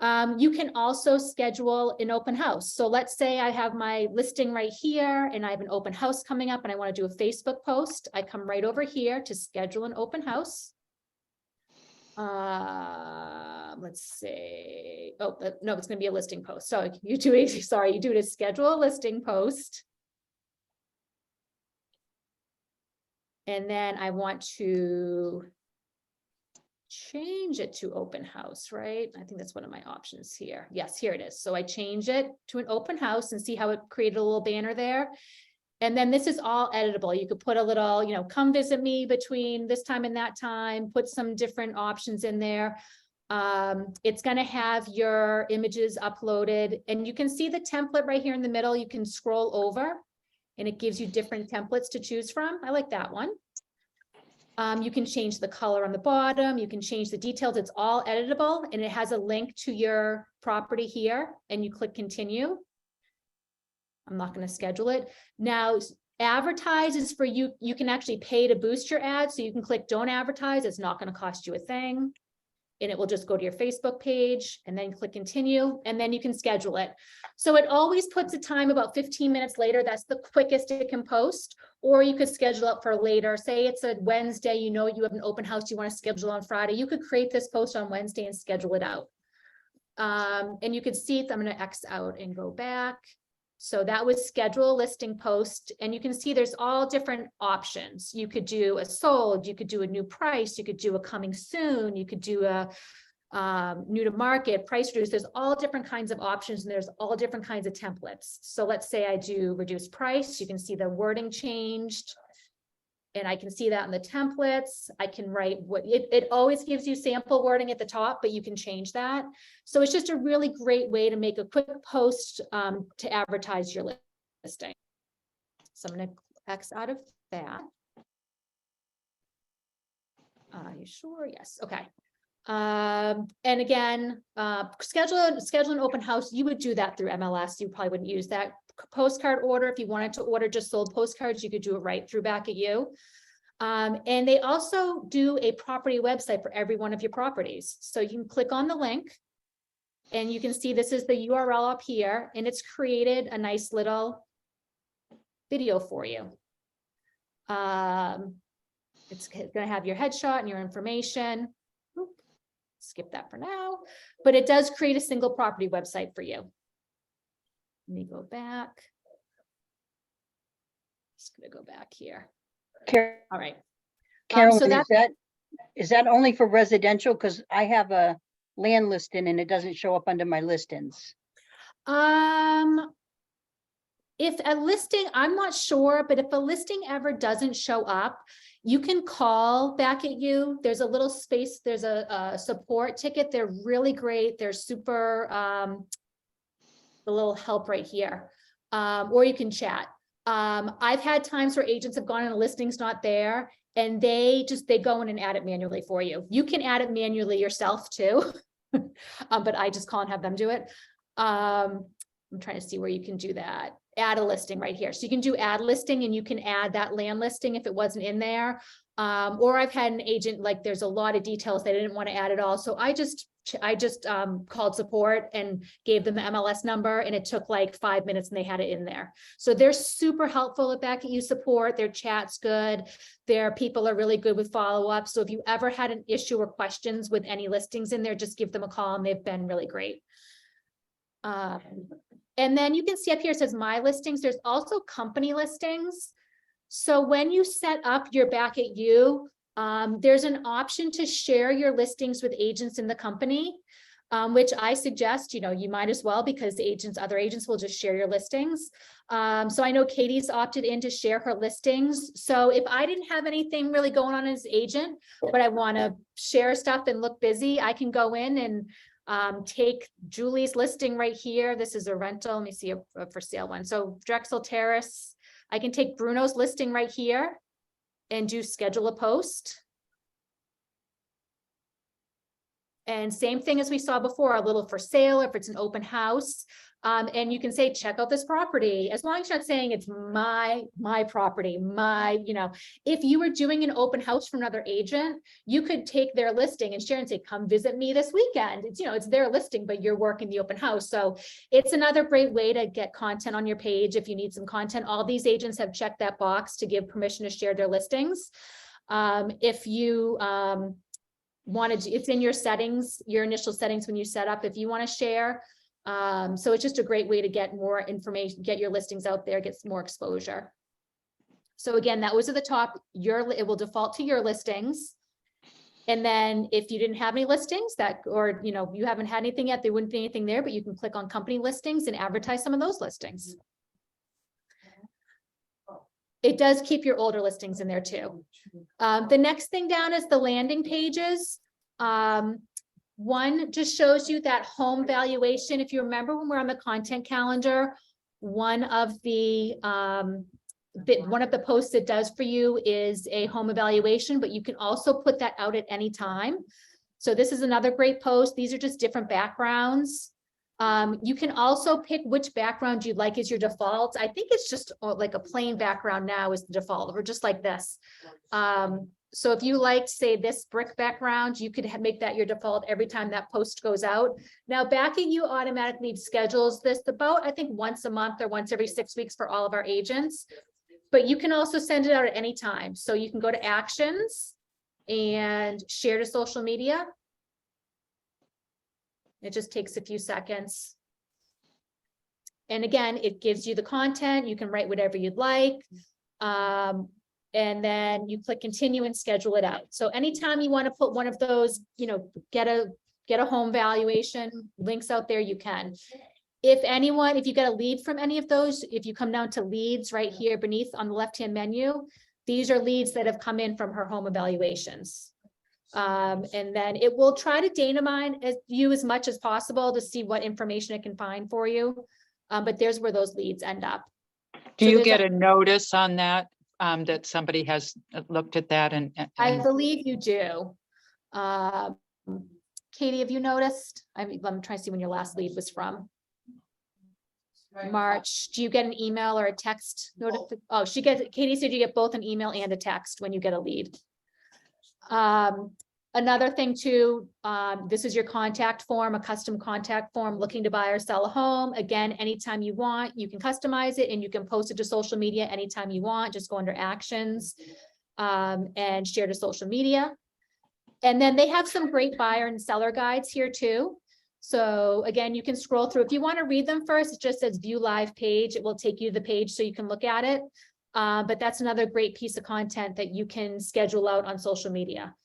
You can also schedule an open house. So let's say I have my listing right here and I have an open house coming up and I want to do a Facebook post. I come right over here to schedule an open house. Let's see. Oh, no, it's going to be a listing post. So you do it to schedule a listing post. And then I want to change it to open house, right? I think that's one of my options here. Yes, here it is. So I change it to an open house and see how it created a little banner there. And then this is all editable. You could put a little, come visit me between this time and that time, put some different options in there. It's going to have your images uploaded and you can see the template right here in the middle. You can scroll over and it gives you different templates to choose from. I like that one. You can change the color on the bottom. You can change the details. It's all editable and it has a link to your property here and you click continue. I'm not going to schedule it. Now, advertise is for you. You can actually pay to boost your ad. So you can click don't advertise. It's not going to cost you a thing. And it will just go to your Facebook page and then click continue and then you can schedule it. So it always puts a time about 15 minutes later. That's the quickest it can post, or you could schedule it for later. Say it's a Wednesday, you have an open house you want to schedule on Friday. You could create this post on Wednesday and schedule it out. And you could see, I'm going to X out and go back. So that was schedule a listing post, and you can see there's all different options. You could do a sold, you could do a new price, you could do a coming soon, you could do a new to market, price reduce. There's all different kinds of options, and there's all different kinds of templates. So let's say I do reduced price, you can see the wording changed. And I can see that in the templates. I can write what it always gives you sample wording at the top, but you can change that. So it's just a really great way to make a quick post to advertise your listing. So I'm going to X out of that. You sure? Yes. Okay. And again, schedule an open house. You would do that through MLS. You probably wouldn't use that postcard order. If you wanted to order just sold postcards, you could do it right through back at you. And they also do a property website for every one of your properties. So you can click on the link and you can see this is the URL up here, and it's created a nice little video for you. It's going to have your headshot and your information. Skip that for now, but it does create a single property website for you. Let me go back. Just gonna go back here. All right. Carolyn, so is that only for residential? Because I have a land listing and it doesn't show up under my listings. If a listing, I'm not sure, but if a listing ever doesn't show up, you can call back at you. There's a little space, there's a support ticket. They're really great. They're super, the little help right here. Or you can chat. I've had times where agents have gone and a listing's not there, and they go in and add it manually for you. You can add it manually yourself too, but I just call and have them do it. I'm trying to see where you can do that. Add a listing right here. So you can do add listing, and you can add that land listing if it wasn't in there. Or I've had an agent, like there's a lot of details they didn't want to add at all. So I just called support and gave them the MLS number, and it took like 5 minutes and they had it in there. So they're super helpful at Back at You support. Their chat's good. Their people are really good with follow-up. So if you ever had an issue or questions with any listings in there, just give them a call, and they've been really great. And then you can see up here, it says my listings. There's also company listings. So when you set up your Back at You, there's an option to share your listings with agents in the company, which I suggest, you might as well, because other agents will just share your listings. So I know Katie's opted in to share her listings. So if I didn't have anything really going on as agent, but I want to share stuff and look busy, I can go in and take Julie's listing right here. This is a rental. Let me see a for sale one. So Drexel Terrace. I can take Bruno's listing right here and do schedule a post. And same thing as we saw before, a little for sale, if it's an open house. And you can say, check out this property, as long as you're not saying it's my property, if you were doing an open house for another agent, you could take their listing and share and say, come visit me this weekend. It's, it's their listing, but you're working the open house. So it's another great way to get content on your page. If you need some content, all these agents have checked that box to give permission to share their listings. If you, it's in your settings, your initial settings when you set up, if you want to share. So it's just a great way to get more information, get your listings out there, get some more exposure. So again, that was at the top. It will default to your listings. And then if you didn't have any listings or you haven't had anything yet, there wouldn't be anything there, but you can click on company listings and advertise some of those listings. It does keep your older listings in there too. The next thing down is the landing pages. One just shows you that home valuation. If you remember when we're on the content calendar, one of the posts it does for you is a home evaluation, but you can also put that out at any time. So this is another great post. These are just different backgrounds. You can also pick which background you'd like as your default. I think it's just like a plain background now is the default, or just like this. So if you liked, say, this brick background, you could make that your default every time that post goes out. Now, Back at You automatically schedules this about, I think, once a month or once every 6 weeks for all of our agents. But you can also send it out at any time. So you can go to actions and share to social media. It just takes a few seconds. And again, it gives you the content. You can write whatever you'd like. And then you click continue and schedule it out. So anytime you want to put one of those, get a home valuation links out there, you can. If you get a lead from any of those, if you come down to leads right here beneath on the left-hand menu, these are leads that have come in from her home evaluations. And then it will try to data mine you as much as possible to see what information it can find for you. But there's where those leads end up. Do So you there's get a notice on that, that somebody has looked at that and? I believe you do. Katie, have you noticed? I'm trying to see when your last lead was from. March. Do you get an email or a text notification? Oh, Katie said you get both an email and a text when you get a lead. Another thing too, this is your contact form, a custom contact form looking to buy or sell a home. Again, anytime you want, you can customize it and you can post it to social media anytime you want. Just go under actions and share to social media. And then they have some great buyer and seller guides here too. So again, you can scroll through. If you want to read them first, it just says view live page. It will take you to the page so you can look at it. But that's another great piece of content that you can schedule out on social media.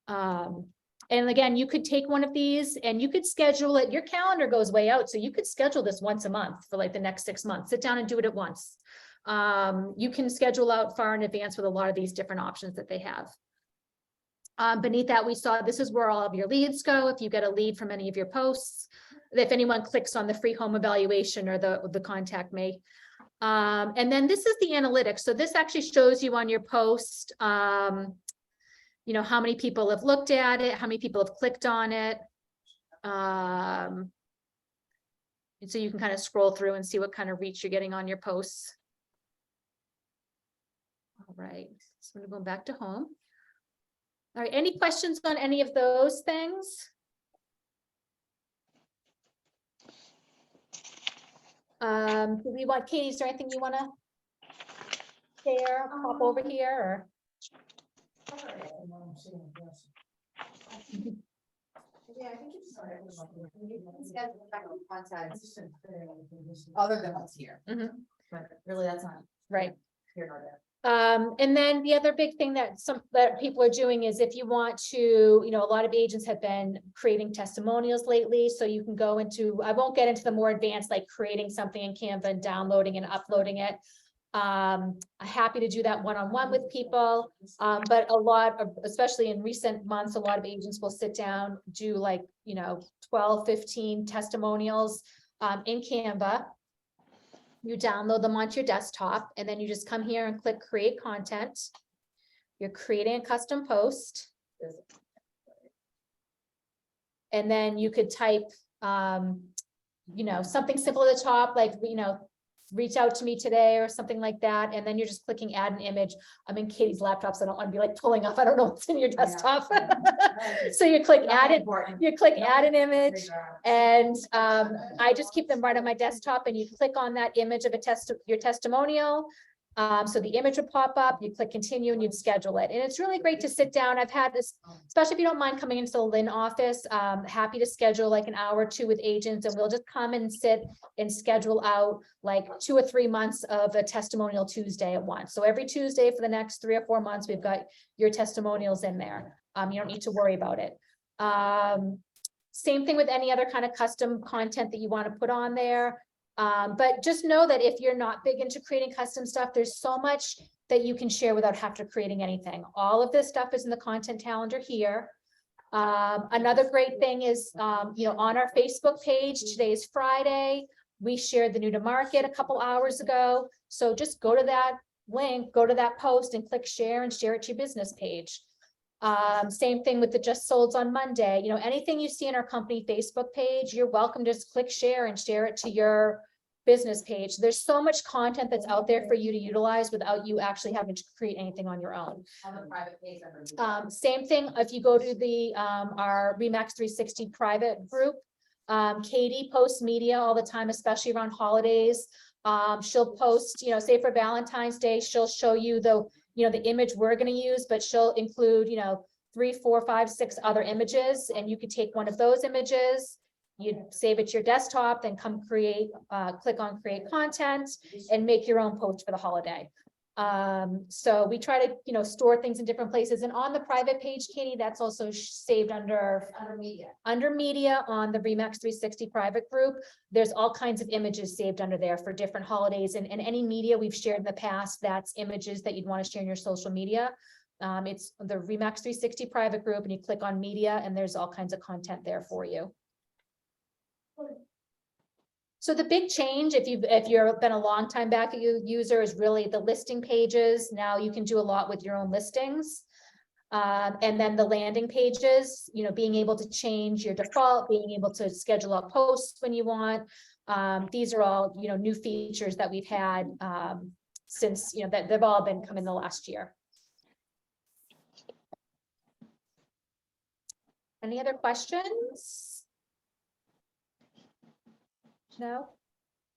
And again, you could take one of these and you could schedule it. Your calendar goes way out. So you could schedule this once a month for like the next 6 months. Sit down and do it at once. You can schedule out far in advance with a lot of these different options that they have. Beneath that, we saw this is where all of your leads go. If you get a lead from any of your posts, if anyone clicks on the free home evaluation or the contact me. And then this is the analytics. So this actually shows you on your post, how many people have looked at it, how many people have clicked on it. And so you can kind of scroll through and see what kind of reach you're getting on your posts. All right, so I'm going back to home. All right, any questions on any of those things? Do we want, Katie, is there anything you want to share, pop over here, or? Yeah, I think it's other than what's here. But really, that's not right here nor there. And then the other big thing that people are doing is if you want to, a lot of agents have been creating testimonials lately. So you can go into, I won't get into the more advanced, like creating something in Canva and downloading and uploading it. I'm happy to do that one-on-one with people. But a lot of, especially in recent months, a lot of agents will sit down, do 12, 15 testimonials in Canva. You download them onto your desktop, and then you just come here and click create content. You're creating a custom post. And then you could type, something simple at the top, like, reach out to me today or something like that. And then you're just clicking add an image. I'm in Katie's laptop, so I don't want to be like pulling up. I don't know what's in your desktop. So you click add it, add an image, and I just keep them right on my desktop, and you click on that image of your testimonial. So the image would pop up, you click continue and you'd schedule it. And it's really great to sit down. I've had this, especially if you don't mind coming into the Lynn office, happy to schedule like an hour or two with agents, and we'll just come and sit and schedule out like 2 or 3 months of a testimonial Tuesday at once. So every Tuesday for the next 3 or 4 months, we've got your testimonials in there. You don't need to worry about it. Same thing with any other kind of custom content that you want to put on there. But just know that if you're not big into creating custom stuff, there's so much that you can share without having to creating anything. All of this stuff is in the content calendar here. Another great thing is, on our Facebook page, today is Friday. We shared the new to market a couple hours ago. So just go to that link, go to that post and click share and share it to your business page. Same thing with the just solds on Monday. Anything you see in our company Facebook page, you're welcome to just click share and share it to your business page. There's so much content that's out there for you to utilize without you actually having to create anything on your own. On the private page. Same thing if you go to the our Remax 360 private group. Katie posts media all the time, especially around holidays. She'll post, say for Valentine's Day, she'll show you the image we're going to use, but she'll include, 3, 4, 5, 6 other images, and you could take one of those images you save it to your desktop, then come click on create content and make your own post for the holiday. So we try to, store things in different places, and on the private page, Katie, that's also saved under media on the Remax 360 private group. There's all kinds of images saved under there for different holidays, and any media we've shared in the past, that's images that you'd want to share in your social media. It's the Remax 360 private group, and you click on media and there's all kinds of content there for you. So the big change, if you've been a long time back user, is really the listing pages. Now you can do a lot with your own listings. And then the landing pages, being able to change your default, being able to schedule out posts when you want. These are all, new features that we've had since, that they've all been coming the last year. Any other questions? No?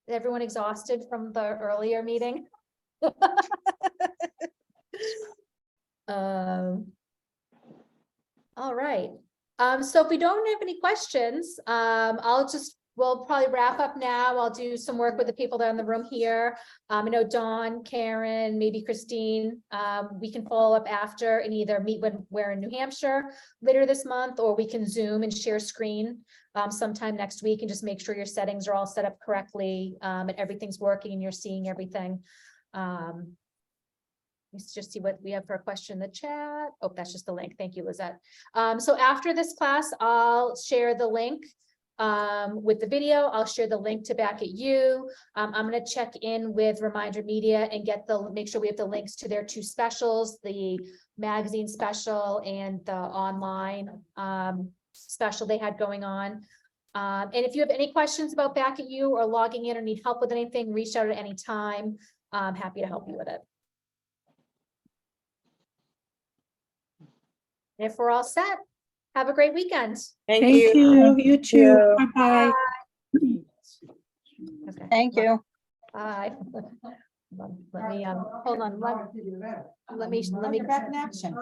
Is everyone exhausted from the earlier meeting? All right. So if we don't have any questions, we'll probably wrap up now. I'll do some work with the people that are in the room here. I know Dawn, Karen, maybe Christine. We can follow up after and either meet when we're in New Hampshire later this month, or we can Zoom and share screen sometime next week and just make sure your settings are all set up correctly and everything's working and you're seeing everything. Let's just see what we have for a question in the chat. Oh, that's just the link. Thank you, Lizette. So after this class, I'll share the link with the video. I'll share the link to Back at You. I'm going to check in with Reminder Media and make sure we have the links to their 2 specials, the magazine special and the online special they had going on. And if you have any questions about Back at You or logging in or need help with anything, reach out at any time. I'm happy to help you with it. And if we're all set, have a great weekend. Thank you. You too. Bye-bye. Okay. Thank you. Bye. Let me hold on. Let me Back in action.